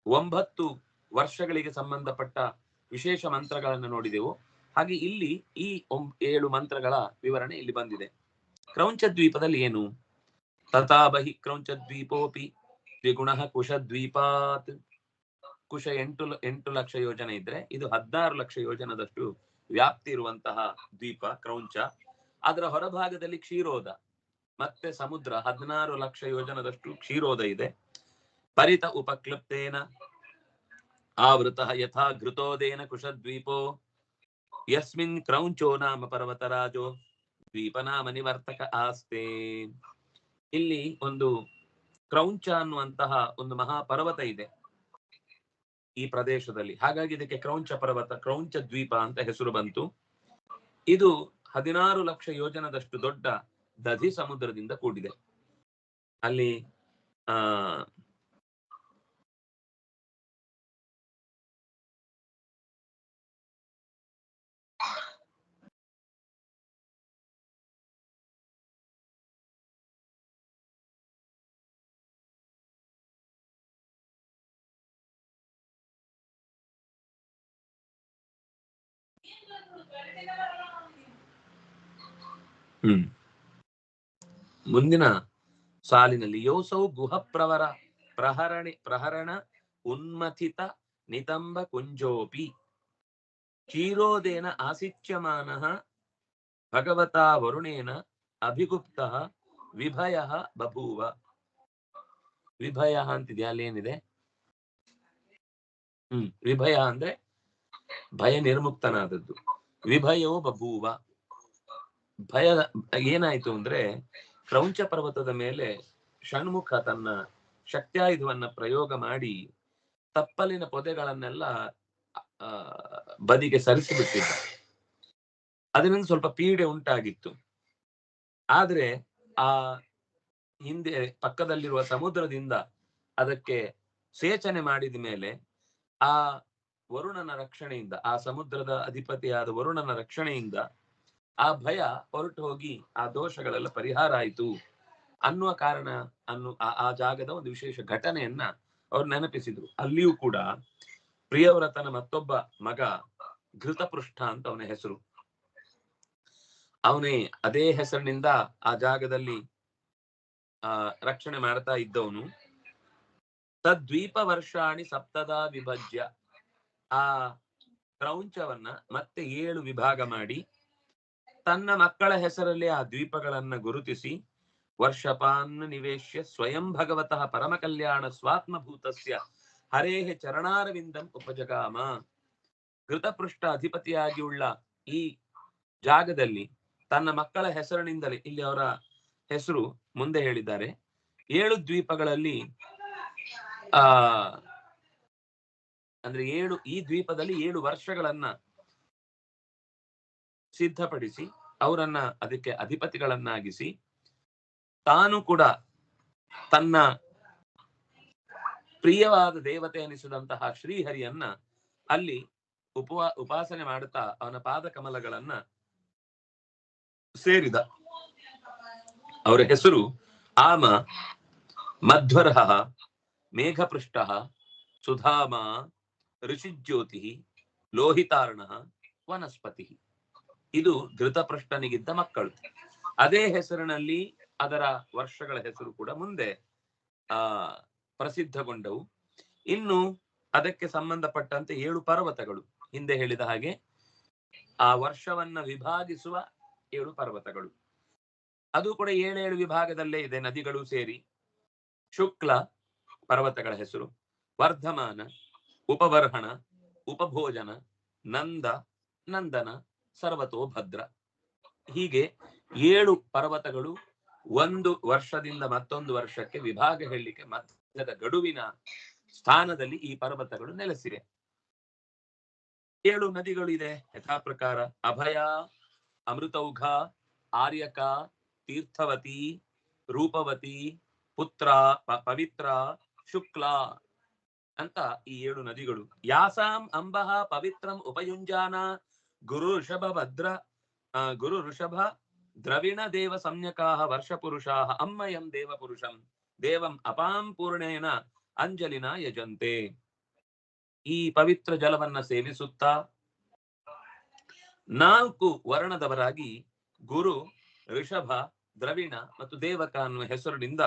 S1: 9 ವರ್ಷಗಳಿಗೆ ಸಂಬಂಧಪಟ್ಟ ವಿಶೇಷ ಮಂತ್ರಗಳನ್ನು ನೋಡಿದೆವು, ಹಾಗೆ ಇಲ್ಲಿ ಈ 7 ಮಂತ್ರಗಳ ವಿವರಣೆ ಇಲ್ಲಿ ಬಂದಿದೆ. ಕ್ರೌಂಚ ದ್ವೀಪದಲ್ಲಿ ಏನು? ತಥಾ ಬಹಿ ಕ್ರೌಂಚ ದ್ವೀಪೋಪಿ ದ್ವಿಗುಣಃ ಕುಶದ್ವೀಪಾತ್. ಕುಶ 8 ಲಕ್ಷ ಯೋಜನೆ ಇದ್ರೆ ಇದು 16 ಲಕ್ಷ ಯೋಜನದಷ್ಟು ವ್ಯಾಪ್ತಿ ಇರುವಂತಹ ದ್ವೀಪ ಕ್ರೌಂಚ. ಅದರ ಹೊರಭಾಗದಲ್ಲಿ ಕ್ಷೀರೋದ ಮತ್ತೆ ಸಮುದ್ರ 16 ಲಕ್ಷ ಯೋಜನದಷ್ಟು ಕ್ಷೀರೋದ ಇದೆ. ಪರಿತ ಉಪಕ್ಲಪ್ತೇನ ಆವೃತಃ ಯಥಾ ಘೃತೋದೇನ ಕುಶದ್ವೀಪೋ ಯಸ್ಮಿನ್ ಕ್ರೌಂಚೋ ನಾಮ ಪರ್ವತರಾಜೋ ದ್ವೀಪನಾಮ ನಿವರ್ತಕ ಆಸ್ತೆ. ಇಲ್ಲಿ ಒಂದು ಕ್ರೌಂಚ ಅನ್ನುವಂತಹ ಒಂದು ಮಹಾಪರ್ವತ ಇದೆ ಈ ಪ್ರದೇಶದಲ್ಲಿ. ಹಾಗಾಗಿ ಇದಕ್ಕೆ ಕ್ರೌಂಚ ಪರ್ವತ, ಕ್ರೌಂಚ ದ್ವೀಪ ಅಂತ ಹೆಸರು ಬಂತು. ಇದು 16 ಲಕ್ಷ ಯೋಜನದಷ್ಟು ದೊಡ್ಡ ದಧಿ ಸಮುದ್ರದಿಂದ ಕೂಡಿದೆ. ಅಲ್ಲಿ ಮುಂದಿನ ಸಾಲಿನಲ್ಲಿ ಯೋಸೌ ಗುಹ ಪ್ರಹರಣ ಉನ್ಮಥಿತ ನಿತಂಬ ಕುಂಜೋಪಿ ಕ್ಷೀರೋದೇನ ಆಸಿಚ್ಯಮಾನಃ ಭಗವತಾ ವರುಣೇನ ಅಭಿಗುಪ್ತಃ ವಿಭಯ ಬಭೂವ. ವಿಭಯ ಅಂತಿದೆ, ಅಲ್ಲಿ ಏನಿದೆ? ವಿಭಯ ಅಂದ್ರೆ ಭಯ ನಿರ್ಮುಕ್ತನಾದದ್ದು. ವಿಭಯೋ ಬಭೂವ. ಭಯ ಏನಾಯ್ತು ಅಂದ್ರೆ, ಕ್ರೌಂಚ ಪರ್ವತದ ಮೇಲೆ ಷಣ್ಮುಖ ತನ್ನ ಶಕ್ತ್ಯಾಯುಧವನ್ನ ಪ್ರಯೋಗ ಮಾಡಿ ತಪ್ಪಲಿನ ಪೊದೆಗಳನ್ನೆಲ್ಲ ಬದಿಗೆ ಸರಿಸಿಬಿಟ್ಟಿದ್ದ. ಅದರಿಂದ ಸ್ವಲ್ಪ ಪೀಡೆ ಉಂಟಾಗಿತ್ತು. ಆದ್ರೆ ಆ ಹಿಂದೆ ಪಕ್ಕದಲ್ಲಿರುವ ಸಮುದ್ರದಿಂದ ಅದಕ್ಕೆ ಸೇಚನೆ ಮಾಡಿದ ಮೇಲೆ ಆ ವರುಣನ ರಕ್ಷಣೆಯಿಂದ, ಆ ಸಮುದ್ರದ ಅಧಿಪತಿಯಾದ ವರುಣನ ರಕ್ಷಣೆಯಿಂದ ಆ ಭಯ ಹೊರಟು ಹೋಗಿ ಆ ದೋಷಗಳೆಲ್ಲ ಪರಿಹಾರ ಆಯಿತು ಅನ್ನುವ ಕಾರಣ ಆ ಜಾಗದ ಒಂದು ವಿಶೇಷ ಘಟನೆಯನ್ನ ಅವ್ರು ನೆನಪಿಸಿದ್ರು. ಅಲ್ಲಿಯೂ ಕೂಡ ಪ್ರಿಯವ್ರತನ ಮತ್ತೊಬ್ಬ ಮಗ ಘೃತಪೃಷ್ಠ ಅಂತ ಅವನ ಹೆಸರು. ಅವನೇ ಅದೇ ಹೆಸರಿನಿಂದ ಆ ಜಾಗದಲ್ಲಿ ರಕ್ಷಣೆ ಮಾಡ್ತಾ ಇದ್ದವನು. ತದ್ವೀಪ ವರ್ಷಾಣಿ ಸಪ್ತದಾ ವಿಭಜ್ಯ, ಆ ಕ್ರೌಂಚವನ್ನ ಮತ್ತೆ 7 ವಿಭಾಗ ಮಾಡಿ ತನ್ನ ಮಕ್ಕಳ ಹೆಸರಲ್ಲಿ ಆ ದ್ವೀಪಗಳನ್ನ ಗುರುತಿಸಿ ವರ್ಷಪಾನ್ ನಿವೇಶ್ಯ ಸ್ವಯಂ ಭಗವತಃ ಪರಮ ಕಲ್ಯಾಣ ಸ್ವಾತ್ಮಭೂತಸ್ಯ ಹರೇಹ ಚರಣಾರವಿಂದಂ ಉಪಜಗಾಮ. ಘೃತಪೃಷ್ಠ ಅಧಿಪತಿಯಾಗಿ ಉಳ್ಳ ಈ ಜಾಗದಲ್ಲಿ ತನ್ನ ಮಕ್ಕಳ ಹೆಸರಿನಿಂದಲೇ, ಇಲ್ಲಿ ಅವರ ಹೆಸರು ಮುಂದೆ ಹೇಳಿದ್ದಾರೆ, 7 ದ್ವೀಪಗಳಲ್ಲಿ ಅಂದ್ರೆ ಈ ದ್ವೀಪದಲ್ಲಿ 7 ವರ್ಷಗಳನ್ನ ಸಿದ್ಧಪಡಿಸಿ ಅವರನ್ನ ಅದಕ್ಕೆ ಅಧಿಪತಿಗಳನ್ನಾಗಿಸಿ ತಾನು ಕೂಡ ತನ್ನ ಪ್ರಿಯವಾದ ದೇವತೆ ಅನಿಸಿದಂತಹ ಶ್ರೀಹರಿಯನ್ನ ಅಲ್ಲಿ ಉಪಾಸನೆ ಮಾಡುತ್ತಾ ಅವನ ಪಾದ ಕಮಲಗಳನ್ನ ಸೇರಿದ. ಅವರ ಹೆಸರು ಆಮ, ಮಧ್ವರ್ಹ, ಮೇಘಪೃಷ್ಠ, ಸುಧಾಮ, ಋಷಿಜ್ಯೋತಿ, ಲೋಹಿತಾರ್ಣ, ವನಸ್ಪತಿ. ಇದು ಘೃತಪೃಷ್ಠನಿಗಿದ್ದ ಮಕ್ಕಳು. ಅದೇ ಹೆಸರಿನಲ್ಲಿ ಅದರ ವರ್ಷಗಳ ಹೆಸರು ಕೂಡ ಮುಂದೆ ಪ್ರಸಿದ್ಧಗೊಂಡವು. ಇನ್ನು ಅದಕ್ಕೆ ಸಂಬಂಧಪಟ್ಟಂತೆ 7 ಪರ್ವತಗಳು, ಹಿಂದೆ ಹೇಳಿದ ಹಾಗೆ ಆ ವರ್ಷವನ್ನ ವಿಭಾಗಿಸುವ 7 ಪರ್ವತಗಳು, ಅದು ಕೂಡ 7 ವಿಭಾಗದಲ್ಲೇ ಇದೆ, ನದಿಗಳು ಸೇರಿ. ಶುಕ್ಲ ಪರ್ವತಗಳ ಹೆಸರು ವರ್ಧಮಾನ, ಉಪವರ್ಹಣ, ಉಪಭೋಜನ, ನಂದ, ನಂದನ, ಸರ್ವತೋಭದ್ರ. ಹೀಗೆ 7 ಪರ್ವತಗಳು ಒಂದು ವರ್ಷದಿಂದ ಮತ್ತೊಂದು ವರ್ಷಕ್ಕೆ ವಿಭಾಗ ಹೇಳಲಿಕ್ಕೆ ಮಧ್ಯದ ಗಡುವಿನ ಸ್ಥಾನದಲ್ಲಿ ಈ ಪರ್ವತಗಳು ನೆಲೆಸಿವೆ. 7 ನದಿಗಳು ಇದೆ ಯಥಾ ಪ್ರಕಾರ: ಅಭಯ, ಅಮೃತೌಘ, ಆರ್ಯಕ, ತೀರ್ಥವತಿ, ರೂಪವತಿ, ಪುತ್ರ, ಪವಿತ್ರ, ಶುಕ್ಲ ಅಂತ ಈ 7 ನದಿಗಳು. ಯಾಸಾಂ ಅಂಬಃ ಪವಿತ್ರಂ ಉಪಯುಂಜಾನ ಗುರು ಋಷಭ ದ್ರವಿಣ ದೇವ ಸಂಜ್ಞಕಾಃ ವರ್ಷಪುರುಷಾಃ ಅಮ್ಮಯಂ ದೇವಪುರುಷಂ ದೇವಂ ಅಪಾಂ ಪೂರ್ಣೇನ ಅಂಜಲಿನ ಯಜಂತೆ. ಈ ಪವಿತ್ರ ಜಲವನ್ನ ಸೇವಿಸುತ್ತಾ 4 ವರ್ಣದವರಾಗಿ ಗುರು, ಋಷಭ, ದ್ರವಿಣ ಮತ್ತು ದೇವಕ ಅನ್ನುವ ಹೆಸರಿನಿಂದ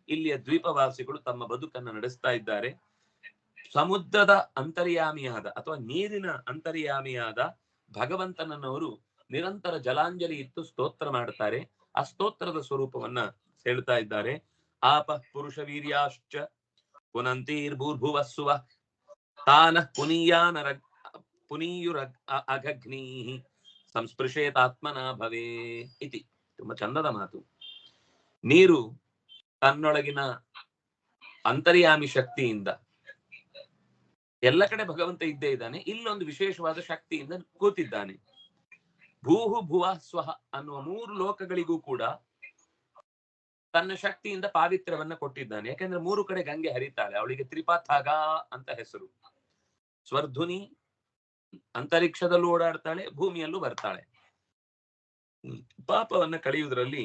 S1: ಇಲ್ಲಿಯ ದ್ವೀಪವಾಸಿಗಳು ತಮ್ಮ ಬದುಕನ್ನು ನಡೆಸ್ತಾ ಇದ್ದಾರೆ. ಸಮುದ್ರದ ಅಂತರ್ಯಾಮಿಯಾದ ಅಥವಾ ನೀರಿನ ಅಂತರ್ಯಾಮಿಯಾದ ಭಗವಂತನನ್ನವರು ನಿರಂತರ ಜಲಾಂಜಲಿ ಇತ್ತು ಸ್ತೋತ್ರ ಮಾಡ್ತಾರೆ. ಆ ಸ್ತೋತ್ರದ ಸ್ವರೂಪವನ್ನ ಹೇಳ್ತಾ ಇದ್ದಾರೆ. ಆಪ ಪುರುಷ ವೀರ್ಯಾಶ್ಚ ಪುನಂತೀರ್ಭೂರ್ಭುವಸ್ಸುವ ತಾನ ಪುನೀಯುರ ಅಘಗ್ನೀ ಸಂಸ್ಪೃಶೇತಾತ್ಮನ ಭವೇ ಇತಿ. ತುಂಬಾ ಚಂದದ ಮಾತು. ನೀರು ತನ್ನೊಳಗಿನ ಅಂತರ್ಯಾಮಿ ಶಕ್ತಿಯಿಂದ, ಎಲ್ಲ ಕಡೆ ಭಗವಂತ ಇದ್ದೇ ಇದ್ದಾನೆ, ಇಲ್ಲೊಂದು ವಿಶೇಷವಾದ ಶಕ್ತಿಯಿಂದ ಕೂತಿದ್ದಾನೆ. ಭೂಹು ಭುವ ಸ್ವಹ ಅನ್ನುವ 3 ಲೋಕಗಳಿಗೂ ಕೂಡ ತನ್ನ ಶಕ್ತಿಯಿಂದ ಪಾವಿತ್ರ್ಯವನ್ನ ಕೊಟ್ಟಿದ್ದಾನೆ. ಯಾಕೆಂದ್ರೆ 3 ಕಡೆ ಗಂಗೆ ಹರಿತಾಳೆ, ಅವಳಿಗೆ ತ್ರಿಪಥಗ ಅಂತ ಹೆಸರು. ಸ್ವರ್ಧುನಿ ಅಂತರಿಕ್ಷದಲ್ಲೂ ಓಡಾಡ್ತಾಳೆ, ಭೂಮಿಯಲ್ಲೂ ಬರ್ತಾಳೆ. ಪಾಪವನ್ನ ಕಳೆಯುವುದರಲ್ಲಿ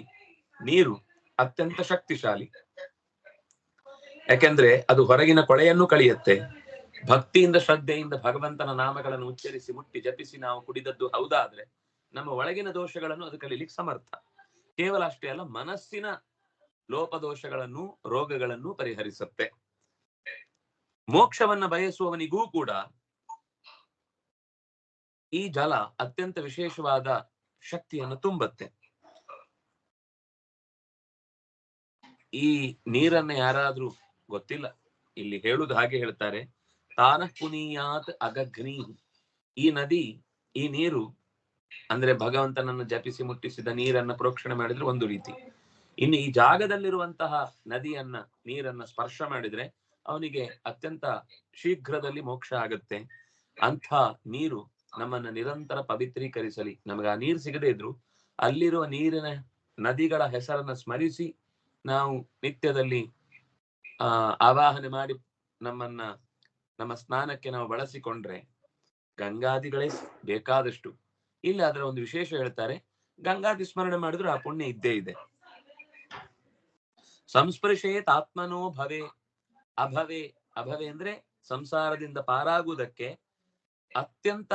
S1: ನೀರು ಅತ್ಯಂತ ಶಕ್ತಿಶಾಲಿ. ಯಾಕೆಂದ್ರೆ ಅದು ಹೊರಗಿನ ಕೊಳೆಯನ್ನು ಕಳೆಯುತ್ತೆ. ಭಕ್ತಿಯಿಂದ ಶ್ರದ್ಧೆಯಿಂದ ಭಗವಂತನ ನಾಮಗಳನ್ನು ಉಚ್ಚರಿಸಿ ಮುಟ್ಟಿ ಜಪಿಸಿ ನಾವು ಕುಡಿದದ್ದು ಹೌದಾದ್ರೆ ನಮ್ಮ ಒಳಗಿನ ದೋಷಗಳನ್ನು ಅದು ಕಳೀಲಿಕ್ಕೆ ಸಮರ್ಥ. ಕೇವಲ ಅಷ್ಟೇ ಅಲ್ಲ, ಮನಸ್ಸಿನ ಲೋಪದೋಷಗಳನ್ನು ರೋಗಗಳನ್ನು ಪರಿಹರಿಸುತ್ತೆ. ಮೋಕ್ಷವನ್ನ ಬಯಸುವವನಿಗೂ ಕೂಡ ಈ ಜಲ ಅತ್ಯಂತ ವಿಶೇಷವಾದ ಶಕ್ತಿಯನ್ನು ತುಂಬುತ್ತೆ. ಈ ನೀರನ್ನ ಯಾರಾದ್ರೂ ಗೊತ್ತಿಲ್ಲ, ಇಲ್ಲಿ ಹೇಳುದು ಹಾಗೆ ಹೇಳ್ತಾರೆ, ತಾನ ಪುನೀಯಾತ್ ಅಗಗ್ನಿ. ಈ ನದಿ, ಈ ನೀರು ಅಂದ್ರೆ ಭಗವಂತನನ್ನು ಜಪಿಸಿ ಮುಟ್ಟಿಸಿದ ನೀರನ್ನ ಪ್ರೋಕ್ಷಣೆ ಮಾಡಿದ್ರೆ ಒಂದು ರೀತಿ. ಇನ್ನು ಈ ಜಾಗದಲ್ಲಿರುವಂತಹ ನದಿಯನ್ನ, ನೀರನ್ನ ಸ್ಪರ್ಶ ಮಾಡಿದ್ರೆ ಅವನಿಗೆ ಅತ್ಯಂತ ಶೀಘ್ರದಲ್ಲಿ ಮೋಕ್ಷ ಆಗುತ್ತೆ. ಅಂಥ ನೀರು ನಮ್ಮನ್ನ ನಿರಂತರ ಪವಿತ್ರೀಕರಿಸಲಿ. ನಮಗೆ ಆ ನೀರು ಸಿಗದೇ ಇದ್ರು ಅಲ್ಲಿರುವ ನೀರಿನ ನದಿಗಳ ಹೆಸರನ್ನ ಸ್ಮರಿಸಿ ನಾವು ನಿತ್ಯದಲ್ಲಿ ಆವಾಹನೆ ಮಾಡಿ ನಮ್ಮ ಸ್ನಾನಕ್ಕೆ ನಾವು ಬಳಸಿಕೊಂಡ್ರೆ ಗಂಗಾದಿಗಳೇ ಬೇಕಾದಷ್ಟು. ಇಲ್ಲಿ ಅದರ ಒಂದು ವಿಶೇಷ ಹೇಳ್ತಾರೆ, ಗಂಗಾದಿ ಸ್ಮರಣೆ ಮಾಡಿದ್ರು ಆ ಪುಣ್ಯ ಇದ್ದೇ ಇದೆ. ಸಂಸ್ಪೃಶೇತ್ ಆತ್ಮನೋ ಭವೆ. ಅಭವೆ, ಅಭವೆ ಅಂದ್ರೆ ಸಂಸಾರದಿಂದ ಪಾರಾಗುವುದಕ್ಕೆ ಅತ್ಯಂತ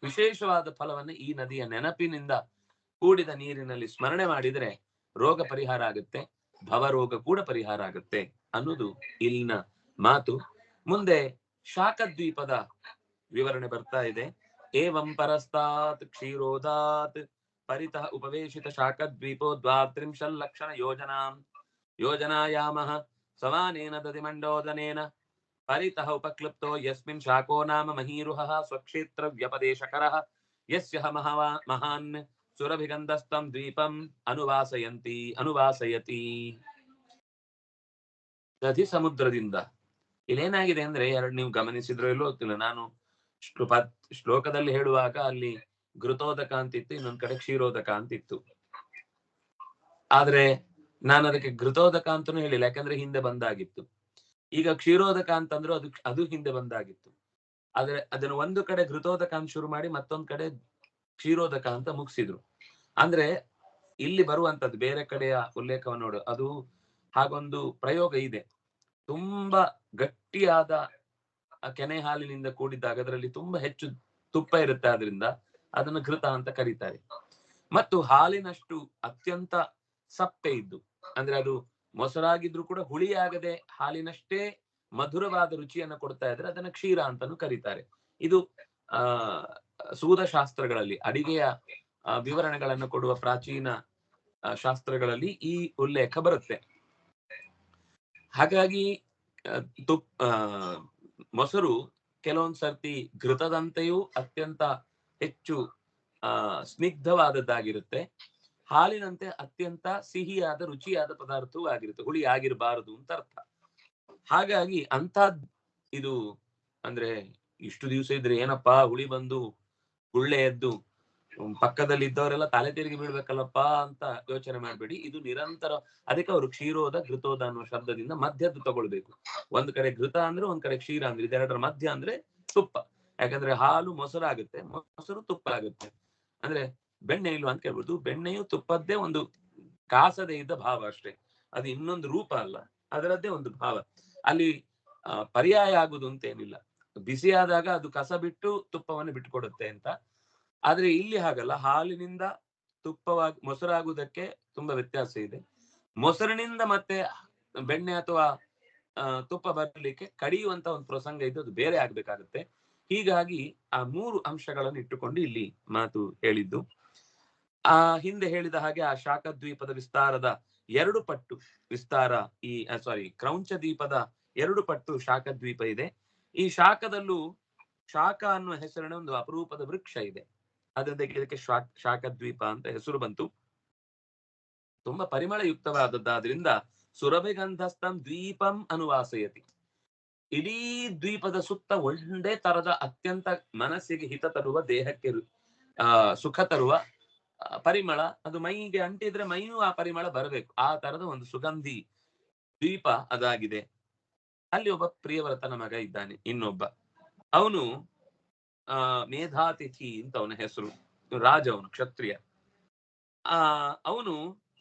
S1: ವಿಶೇಷವಾದ ಫಲವನ್ನು ಈ ನದಿಯ ನೆನಪಿನಿಂದ ಕೂಡಿದ ನೀರಿನಲ್ಲಿ ಸ್ಮರಣೆ ಮಾಡಿದರೆ ರೋಗ ಪರಿಹಾರ ಆಗುತ್ತೆ, ಭವರೋಗ ಕೂಡ ಪರಿಹಾರ ಆಗುತ್ತೆ ಅನ್ನೋದು ಇಲ್ಲಿನ ಮಾತು. ಮುಂದೆ ಶಾಖದ್ವೀಪದ ವಿವರಣೆ ಬರ್ತಾ ಇದೆ. ಏವಂ ಪರಸ್ತಾತ್ ಕ್ಷೀರೋದಾತ್ ಪರಿತಃ ಉಪವೇಶಿತ ಶಾಖದ್ವೀಪೋ 32 ಲಕ್ಷಣ ಯೋಜನಾಯಾಮಃ ಸಮಾನೇನ ದದಿಮಂಡೋದನೇನ ಪರಿತಃ ಉಪಕ್ಲುಪ್ತೋ ಯಸ್ಮಿನ್ ಶಾಖೋ ನಾಮ ಮಹೀರುಹಃ ಸ್ವಕ್ಷೇತ್ರ ವ್ಯಪದೇಶಕರಃ ಯಸ್ಯ ಮಹಾನ್ ಸುರಭಿಗಂಧಸ್ತಂ ದ್ವೀಪಂ ಅನುವಾಸಯತಿ. ದಧಿ ಸಮುದ್ರದಿಂದ ಇಲ್ಲೇನಾಗಿದೆ ಅಂದ್ರೆ, ನೀವು ಗಮನಿಸಿದ್ರೋ ಇಲ್ಲೋ ಗೊತ್ತಿಲ್ಲ, ನಾನು ಶ್ಲೋಕದಲ್ಲಿ ಹೇಳುವಾಗ ಅಲ್ಲಿ ಘೃತೋದಕ ಅಂತಿತ್ತು, ಇನ್ನೊಂದ್ ಕಡೆ ಕ್ಷೀರೋದಕ ಅಂತಿತ್ತು. ಆದ್ರೆ ನಾನು ಅದಕ್ಕೆ ಘೃತೋದಕ ಅಂತಾನು ಹೇಳಿಲ್ಲ, ಯಾಕಂದ್ರೆ ಹಿಂದೆ ಬಂದಾಗಿತ್ತು. ಈಗ ಕ್ಷೀರೋದಕ ಅಂತಂದ್ರು ಅದು ಹಿಂದೆ ಬಂದಾಗಿತ್ತು. ಆದ್ರೆ ಅದನ್ನ ಒಂದು ಕಡೆ ಘೃತೋದಕ ಅಂತ ಶುರು ಮಾಡಿ ಮತ್ತೊಂದ್ ಕಡೆ ಕ್ಷೀರೋದಕ ಅಂತ ಮುಗಿಸಿದ್ರು. ಅಂದ್ರೆ ಇಲ್ಲಿ ಬರುವಂತದ್ದು ಬೇರೆ ಕಡೆಯ ಉಲ್ಲೇಖವನ್ನು ನೋಡು, ಅದು ಹಾಗೊಂದು ಪ್ರಯೋಗ ಇದೆ. ತುಂಬಾ ಗಟ್ಟಿಯಾದ ಕೆನೆ ಹಾಲಿನಿಂದ ಕೂಡಿದ್ದಾಗ ಅದರಲ್ಲಿ ತುಂಬಾ ಹೆಚ್ಚು ತುಪ್ಪ ಇರುತ್ತೆ, ಆದ್ರಿಂದ ಅದನ್ನು ಘೃತ ಅಂತ ಕರೀತಾರೆ. ಮತ್ತು ಹಾಲಿನಷ್ಟು ಅತ್ಯಂತ ಸಪ್ಪೆ ಇದ್ದು, ಅಂದ್ರೆ ಅದು ಮೊಸರಾಗಿದ್ರು ಕೂಡ ಹುಳಿಯಾಗದೆ ಹಾಲಿನಷ್ಟೇ ಮಧುರವಾದ ರುಚಿಯನ್ನು ಕೊಡ್ತಾ ಇದ್ರೆ ಅದನ್ನ ಕ್ಷೀರ ಅಂತಾನು ಕರೀತಾರೆ. ಇದು ಸೂದಶಾಸ್ತ್ರಗಳಲ್ಲಿ, ಅಡಿಗೆಯ ವಿವರಣೆಗಳನ್ನು ಕೊಡುವ ಪ್ರಾಚೀನ ಶಾಸ್ತ್ರಗಳಲ್ಲಿ ಈ ಉಲ್ಲೇಖ ಬರುತ್ತೆ. ಹಾಗಾಗಿ ಮೊಸರು ಕೆಲವೊಂದ್ ಸರ್ತಿ ಘೃತದಂತೆಯೂ ಅತ್ಯಂತ ಹೆಚ್ಚು ಸ್ನಿಗ್ಧವಾದದ್ದಾಗಿರುತ್ತೆ, ಹಾಲಿನಂತೆ ಅತ್ಯಂತ ಸಿಹಿಯಾದ ರುಚಿಯಾದ ಪದಾರ್ಥವೂ ಆಗಿರುತ್ತೆ, ಹುಳಿ ಆಗಿರಬಾರದು ಅಂತ ಅರ್ಥ. ಹಾಗಾಗಿ ಇದು ಅಂದ್ರೆ ಇಷ್ಟು ದಿವಸ ಇದ್ರೆ ಏನಪ್ಪಾ ಹುಳಿ ಬಂದು ಗುಳ್ಳೆ ಎದ್ದು ಪಕ್ಕದಲ್ಲಿ ಇದ್ದವರೆಲ್ಲ ತಲೆ ತಿರುಗಿ ಬೀಳ್ಬೇಕಲ್ಲಪ್ಪ ಅಂತ ಯೋಚನೆ ಮಾಡ್ಬೇಡಿ. ಇದು ನಿರಂತರ, ಅದಕ್ಕೆ ಅವರು ಕ್ಷೀರೋದ ಘೃತೋದ ಅನ್ನುವ ಶಬ್ದದಿಂದ ಮಧ್ಯದ್ದು ತಗೊಳ್ಬೇಕು. ಒಂದ್ ಕಡೆ ಘೃತ ಅಂದ್ರೆ ಒಂದ್ ಕಡೆ ಕ್ಷೀರ ಅಂದ್ರೆ, ಇದೆರಡರ ಮಧ್ಯ ಅಂದ್ರೆ ತುಪ್ಪ. ಯಾಕಂದ್ರೆ ಹಾಲು ಮೊಸರಾಗುತ್ತೆ, ಮೊಸರು ತುಪ್ಪ ಆಗುತ್ತೆ. ಅಂದ್ರೆ ಬೆಣ್ಣೆ ಇಲ್ವಾ ಅಂತ ಕೇಳ್ಬೋದು, ಬೆಣ್ಣೆಯು ತುಪ್ಪದ್ದೇ ಒಂದು ಕಾಸದೆ ಇದ್ದ ಭಾವ ಅಷ್ಟೇ, ಅದು ಇನ್ನೊಂದು ರೂಪ ಅಲ್ಲ, ಅದರದ್ದೇ ಒಂದು ಭಾವ. ಅಲ್ಲಿ ಪರ್ಯಾಯ ಆಗುದು ಅಂತ ಏನಿಲ್ಲ, ಬಿಸಿಯಾದಾಗ ಅದು ಕಸ ಬಿಟ್ಟು ತುಪ್ಪವನ್ನು ಬಿಟ್ಟುಕೊಡುತ್ತೆ ಅಂತ. ಆದ್ರೆ ಇಲ್ಲಿ ಹಾಗಲ್ಲ, ಹಾಲಿನಿಂದ ಮೊಸರಾಗುವುದಕ್ಕೆ ತುಂಬಾ ವ್ಯತ್ಯಾಸ ಇದೆ. ಮೊಸರಿನಿಂದ ಮತ್ತೆ ಬೆಣ್ಣೆ ಅಥವಾ ತುಪ್ಪ ಬರಲಿಕ್ಕೆ ಕಡಿಯುವಂತ ಒಂದು ಪ್ರಸಂಗ ಇದೆ, ಅದು ಬೇರೆ ಆಗ್ಬೇಕಾಗುತ್ತೆ. ಹೀಗಾಗಿ ಆ 3 ಅಂಶಗಳನ್ನು ಇಟ್ಟುಕೊಂಡು ಇಲ್ಲಿ ಮಾತು ಹೇಳಿದ್ದು. ಆ ಹಿಂದೆ ಹೇಳಿದ ಹಾಗೆ ಆ ಶಾಖದ್ವೀಪದ ವಿಸ್ತಾರದ 2 ಪಟ್ಟು ವಿಸ್ತಾರ ಈ ಕ್ರೌಂಚ ದ್ವೀಪದ 2 ಪಟ್ಟು ಶಾಖದ್ವೀಪ ಇದೆ. ಈ ಶಾಖದಲ್ಲೂ ಶಾಖ ಅನ್ನುವ ಹೆಸರಿನ ಒಂದು ಅಪರೂಪದ ವೃಕ್ಷ ಇದೆ. ಅದರಿಂದ ಇದಕ್ಕೆ ಶಾಖದ್ವೀಪ ಅಂತ ಹೆಸರು ಬಂತು. ತುಂಬಾ ಪರಿಮಳಯುಕ್ತವಾದದ್ದಾದ್ರಿಂದ ಸುರಭಿಗಂಧಸ್ಥಂ ದ್ವೀಪಂ ಅನುವಾಸಯತಿ. ಇಡೀ ದ್ವೀಪದ ಸುತ್ತ ಒಂದೇ ತರದ ಅತ್ಯಂತ ಮನಸ್ಸಿಗೆ ಹಿತ ತರುವ, ದೇಹಕ್ಕೆ ಸುಖ ತರುವ ಪರಿಮಳ, ಅದು ಮೈಗೆ ಅಂಟಿದ್ರೆ ಮೈಯೂ ಆ ಪರಿಮಳ ಬರಬೇಕು, ಆ ತರದ ಒಂದು ಸುಗಂಧಿ ದ್ವೀಪ ಅದಾಗಿದೆ. ಅಲ್ಲಿ ಒಬ್ಬ ಪ್ರಿಯವ್ರತನ ಮಗ ಇದ್ದಾನೆ, ಇನ್ನೊಬ್ಬ ಅವನು ಮೇಧಾತಿಥಿ ಅಂತ ಅವನ ಹೆಸರು, ರಾಜ, ಅವನು ಕ್ಷತ್ರಿಯ. ಅವನು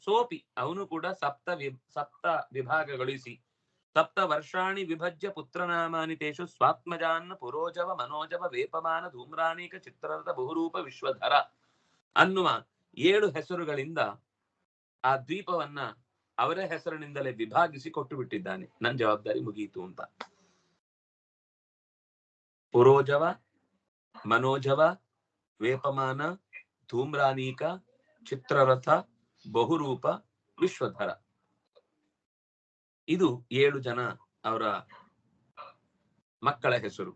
S1: ಸೋಪಿ, ಅವನು ಕೂಡ ಸಪ್ತ ವಿಭಾಗಗೊಳಿಸಿ, ಸಪ್ತ ವರ್ಷಾಣಿ ವಿಭಜ್ಯ ಪುತ್ರನಾಮಾನಿ ತೇಷು ಸ್ವಾತ್ಮಜಾನ್ನ ಪುರೋಜವ ಮನೋಜವ ವೇಪಮಾನ ಧೂಮ್ರಾನೀಕ ಚಿತ್ರರಥ ಬಹುರೂಪ ವಿಶ್ವಧರ ಅನ್ನುವ 7 ಹೆಸರುಗಳಿಂದ ಆ ದ್ವೀಪವನ್ನ ಅವರ ಹೆಸರಿನಿಂದಲೇ ವಿಭಾಗಿಸಿ ಕೊಟ್ಟು ಬಿಟ್ಟಿದ್ದಾನೆ. ನನ್ ಜವಾಬ್ದಾರಿ ಮುಗಿಯಿತು ಅಂತ. ಪುರೋಜವ, ಮನೋಜವ, ವೇಪಮಾನ, ಧೂಮ್ರಾನೀಕ, ಚಿತ್ರರಥ, ಬಹುರೂಪ, ವಿಶ್ವಧರ. ಇದು 7 ಜನ ಅವರ ಮಕ್ಕಳ ಹೆಸರು.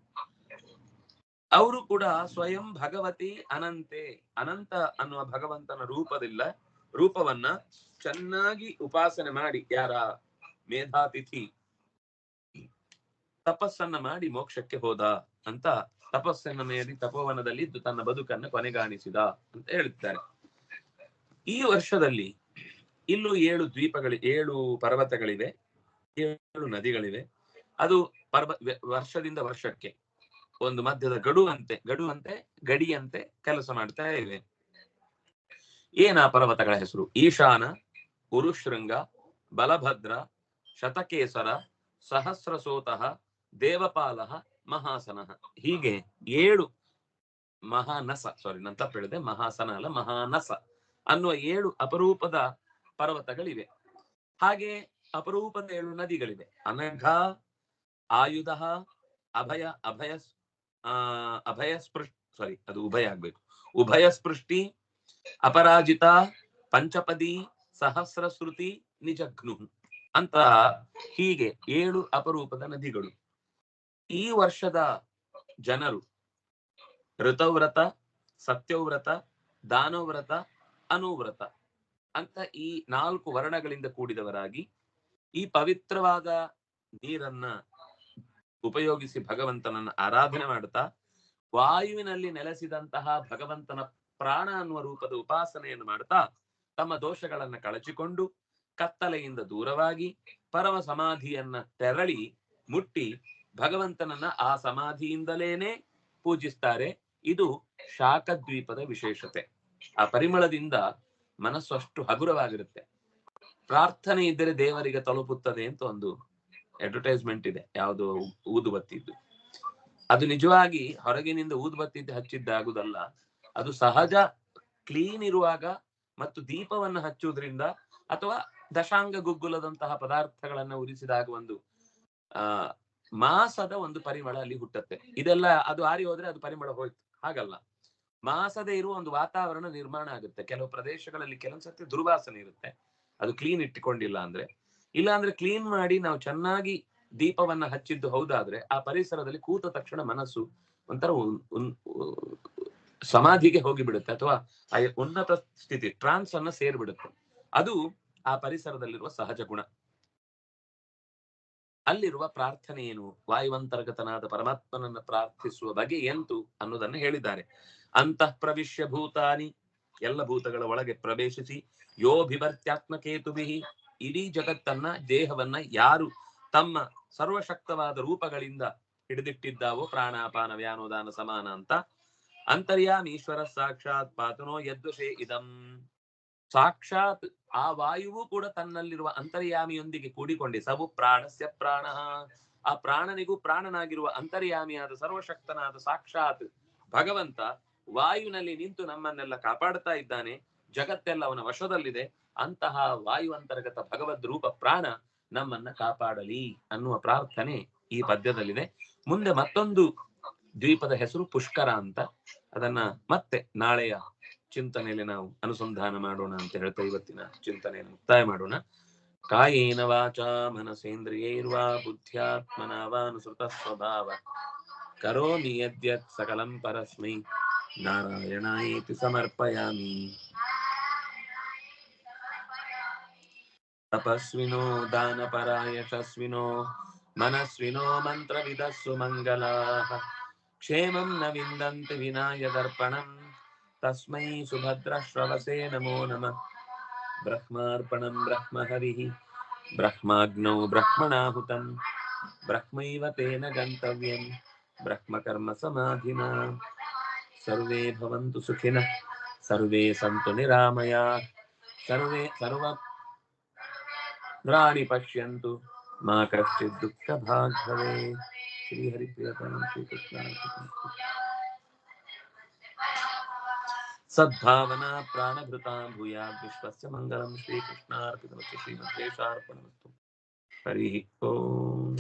S1: ಅವರು ಕೂಡ ಸ್ವಯಂ ಭಗವತಿ ಅನಂತೆ, ಅನಂತ ಅನ್ನುವ ಭಗವಂತನ ರೂಪವನ್ನ ಚೆನ್ನಾಗಿ ಉಪಾಸನೆ ಮಾಡಿ, ಯಾರ ಮೇಧಾತಿಥಿ ತಪಸ್ಸನ್ನ ಮಾಡಿ ಮೋಕ್ಷಕ್ಕೆ ಹೋದ ಅಂತ, ತಪಸ್ಸನ್ನ ಮೇಲೆ ತಪೋವನದಲ್ಲಿ ಇದ್ದು ತನ್ನ ಬದುಕನ್ನ ಕೊನೆಗಾಣಿಸಿದ ಅಂತ ಹೇಳುತ್ತಾರೆ. ಈ ವರ್ಷದಲ್ಲಿ ಇಲ್ಲೂ 7 ಪರ್ವತಗಳಿವೆ, 7 ನದಿಗಳಿವೆ. ಅದು ವರ್ಷದಿಂದ ವರ್ಷಕ್ಕೆ ಒಂದು ಮಧ್ಯದ ಗಡಿಯಂತೆ ಕೆಲಸ ಮಾಡ್ತಾ ಇವೆ. ಏನ ಪರ್ವತಗಳ ಹೆಸರು? ಈಶಾನ, ಉರುಶೃಂಗ, ಬಲಭದ್ರ, ಶತಕೇಸರ, ಸಹಸ್ರಸೋತಃ, ದೇವಪಾಲ, ಮಹಾಸನ. ಹೀಗೆ 7 ಮಹಾನಸ, ನಾನು ತಪ್ಪು ಹೇಳಿದೆ, ಮಹಾಸನ ಅಲ್ಲ, ಮಹಾನಸ ಅನ್ನುವ 7 ಅಪರೂಪದ ಪರ್ವತಗಳಿವೆ. ಹಾಗೆ ಅಪರೂಪದ 7 ನದಿಗಳಿವೆ. ಅನಘ, ಆಯುಧ, ಉಭಯ ಸ್ಪೃಷ್ಟಿ, ಅಪರಾಜಿತ, ಪಂಚಪದಿ, ಸಹಸ್ರಶ್ರುತಿ, ನಿಜಘ್ನು ಅಂತ ಹೀಗೆ 7 ಅಪರೂಪದ ನದಿಗಳು. ಈ ವರ್ಷದ ಜನರು ಋತವ್ರತ, ಸತ್ಯವ್ರತ, ದಾನವ್ರತ, ಅನುವ್ರತ ಅಂತ ಈ 4 ವರ್ಣಗಳಿಂದ ಕೂಡಿದವರಾಗಿ ಈ ಪವಿತ್ರವಾದ ನೀರನ್ನ ಉಪಯೋಗಿಸಿ ಭಗವಂತನನ್ನ ಆರಾಧನೆ ಮಾಡುತ್ತಾ, ವಾಯುವಿನಲ್ಲಿ ನೆಲೆಸಿದಂತಹ ಭಗವಂತನ ಪ್ರಾಣ ಅನ್ನುವ ರೂಪದ ಉಪಾಸನೆಯನ್ನು ಮಾಡುತ್ತಾ ತಮ್ಮ ದೋಷಗಳನ್ನ ಕಳಚಿಕೊಂಡು ಕತ್ತಲೆಯಿಂದ ದೂರವಾಗಿ ಪರಮ ಸಮಾಧಿಯನ್ನ ತೆರಳಿ ಮುಟ್ಟಿ ಭಗವಂತನನ್ನ ಆ ಸಮಾಧಿಯಿಂದಲೇನೆ ಪೂಜಿಸ್ತಾರೆ. ಇದು ಶಾಖದ್ವೀಪದ ವಿಶೇಷತೆ. ಆ ಪರಿಮಳದಿಂದ ಮನಸ್ಸು ಅಷ್ಟು ಹಗುರವಾಗಿರುತ್ತೆ. ಪ್ರಾರ್ಥನೆ ಇದ್ದರೆ ದೇವರಿಗೆ ತಲುಪುತ್ತದೆ ಅಂತ ಒಂದು ಅಡ್ವರ್ಟೈಸ್ಮೆಂಟ್ ಇದೆ, ಯಾವುದು ಊದುಬತ್ತಿದ್ದು. ಅದು ನಿಜವಾಗಿ ಹೊರಗಿನಿಂದ ಊದುಬತ್ತಿದ್ದು ಹಚ್ಚಿದ್ದಾಗುದಲ್ಲ, ಅದು ಸಹಜ ಕ್ಲೀನ್ ಇರುವಾಗ ಮತ್ತು ದೀಪವನ್ನು ಹಚ್ಚುವುದರಿಂದ ಅಥವಾ ದಶಾಂಗ ಗುಗ್ಗುಲದಂತಹ ಪದಾರ್ಥಗಳನ್ನ ಉರಿಸಿದಾಗ ಒಂದು ಮಾಸದ ಒಂದು ಪರಿಮಳ ಅಲ್ಲಿ ಹುಟ್ಟುತ್ತೆ. ಇದೆಲ್ಲ ಅದು ಆರಿ ಹೋದ್ರೆ ಅದು ಪರಿಮಳ ಹೋಯ್ತು, ಹಾಗಲ್ಲ. ಮಾಸದೆ ಇರುವ ಒಂದು ವಾತಾವರಣ ನಿರ್ಮಾಣ ಆಗುತ್ತೆ. ಕೆಲವು ಪ್ರದೇಶಗಳಲ್ಲಿ ಕೆಲವೊಂದ್ಸತಿ ದುರ್ವಾಸನೆ ಇರುತ್ತೆ, ಅದು ಕ್ಲೀನ್ ಇಟ್ಟುಕೊಂಡಿಲ್ಲ ಅಂದ್ರೆ. ಇಲ್ಲ ಅಂದ್ರೆ ಕ್ಲೀನ್ ಮಾಡಿ ನಾವು ಚೆನ್ನಾಗಿ ದೀಪವನ್ನ ಹಚ್ಚಿದ್ದು ಹೌದಾದ್ರೆ ಆ ಪರಿಸರದಲ್ಲಿ ಕೂತ ತಕ್ಷಣ ಮನಸ್ಸು ಒಂಥರ ಸಮಾಧಿಗೆ ಹೋಗಿಬಿಡುತ್ತೆ, ಅಥವಾ ಆ ಉನ್ನತ ಸ್ಥಿತಿ ಟ್ರಾನ್ಸ್ ಅನ್ನ ಸೇರ್ಬಿಡುತ್ತೆ. ಅದು ಆ ಪರಿಸರದಲ್ಲಿರುವ ಸಹಜ ಗುಣ. ಅಲ್ಲಿರುವ ಪ್ರಾರ್ಥನೆ ಏನು, ವಾಯುವಂತರ್ಗತನಾದ ಪರಮಾತ್ಮನನ್ನ ಪ್ರಾರ್ಥಿಸುವ ಬಗೆ ಎಂತು ಅನ್ನೋದನ್ನು ಹೇಳಿದ್ದಾರೆ. ಅಂತಃ ಪ್ರವಿಶ್ಯ ಭೂತಾನಿ, ಎಲ್ಲ ಭೂತಗಳ ಒಳಗೆ ಪ್ರವೇಶಿಸಿ, ಯೋ ಬಿಭರ್ತ್ಯಾತ್ಮಕೇತುಭಿ, ಇಡೀ ಜಗತ್ತನ್ನ ದೇಹವನ್ನ ಯಾರು ತಮ್ಮ ಸರ್ವಶಕ್ತವಾದ ರೂಪಗಳಿಂದ ಹಿಡಿದಿಟ್ಟಿದ್ದಾವೋ, ಪ್ರಾಣಾಪಾನ ವ್ಯಾನೋದಾನ ಸಮಾನ ಅಂತ, ಅಂತರ್ಯಾಮಿ ಈಶ್ವರ ಸಾಕ್ಷಾತ್ ಪಾತನೋ ಯದ್ವಶೇ ಇದಂ. ಸಾಕ್ಷಾತ್ ಆ ವಾಯುವು ಕೂಡ ತನ್ನಲ್ಲಿರುವ ಅಂತರ್ಯಾಮಿಯೊಂದಿಗೆ ಕೂಡಿಕೊಂಡೆ. ಸವು ಪ್ರಾಣಸ್ಯ ಪ್ರಾಣ, ಆ ಪ್ರಾಣನಿಗೂ ಪ್ರಾಣನಾಗಿರುವ ಅಂತರ್ಯಾಮಿಯಾದ ಸರ್ವಶಕ್ತನಾದ ಸಾಕ್ಷಾತ್ ಭಗವಂತ ವಾಯುವಿನಲ್ಲಿ ನಿಂತು ನಮ್ಮನ್ನೆಲ್ಲ ಕಾಪಾಡ್ತಾ ಇದ್ದಾನೆ. ಜಗತ್ತೆಲ್ಲ ಅವನ ವಶದಲ್ಲಿದೆ. ಅಂತಹ ವಾಯು ಅಂತರ್ಗತ ಭಗವದ್ ರೂಪ ಪ್ರಾಣ ನಮ್ಮನ್ನ ಕಾಪಾಡಲಿ ಅನ್ನುವ ಪ್ರಾರ್ಥನೆ ಈ ಪದ್ಯದಲ್ಲಿದೆ. ಮುಂದೆ ಮತ್ತೊಂದು ದ್ವೀಪದ ಹೆಸರು ಪುಷ್ಕರ ಅಂತ. ಅದನ್ನ ಮತ್ತೆ ನಾಳೆಯ ಚಿಂತನೆಯಲ್ಲಿ ನಾವು ಅನುಸಂಧಾನ ಮಾಡೋಣ ಅಂತ ಹೇಳ್ತಾ ಇವತ್ತಿನ ಚಿಂತನೆಯನ್ನು ಮುಕ್ತಾಯ ಮಾಡೋಣ. ಕಾಯೇನ ವಾಚಾ ಮನಸೇಂದ್ರಿಯೈರ್ವಾ ಬುದ್ಧ್ಯಾತ್ಮನಾ ವಾನುಸೃತ ಸ್ವಭಾವ ಕರೋಮಿ ಯದ್ಯತ್ ಸಕಲಂ ಪರಸ್ಮೈ ನಾರಾಯಣಾಯೇತಿ ಸಮರ್ಪಯಾಮಿ. ತಪಸ್ವಿನೋ ದಾನಪರ ಯಶಸ್ವಿನೋ ಮನಸ್ವಿನೋ ಮಂತ್ರವಿದಸ್ಸು ಮಂಗಲಾಃ ಕ್ಷೇಮಂ ನ ವಿಂದಂತಿ ವಿನಾಯ ದರ್ಪಣಂ ತಸ್ಮೈ ಸುಭದ್ರ ಶ್ರವಸೇ ನಮೋ ನಮಃ. ಬ್ರಹ್ಮಾರ್ಪಣಂ ಬ್ರಹ್ಮಹರಿಃ ಬ್ರಹ್ಮಾಗ್ನೌ ಬ್ರಹ್ಮಣಾಹುತಂ ಬ್ರಹ್ಮೈವ ತೇನ ಗಂತವ್ಯಂ ಬ್ರಹ್ಮಕರ್ಮ ಸಮಾಧಿನಾ. ಸರ್ವೇ ಭವಂತು ಸುಖಿನಃ ಸರ್ವೇ ಸಂತು ನಿರಾಮಯಾಃ ಸರ್ವೇ ಸರ್ವಭದ್ರಾಣಿ ಪಶ್ಯಂತು ಮಾ ಕಶ್ಚಿತ್ ದುಃಖ ಭಾಗ್ ಭವೇತ್. ಶ್ರೀ ಹರಿಪ್ರಿಯತಮ ಶ್ರೀಕೃಷ್ಣ ಸದ್ಭಾವನಾ ಪ್ರಾಣಭೃತಾಂ ಭೂಯಾತ್ ವಿಶ್ವಸ್ಯ ಮಂಗಲಂ. ಶ್ರೀಕೃಷ್ಣಾರ್ಪಿತಮಸ್ತು. ಶ್ರೀಮದ್ದೇಶಾರ್ಪಣಮಸ್ತು. ಹರಿ ಓಂ.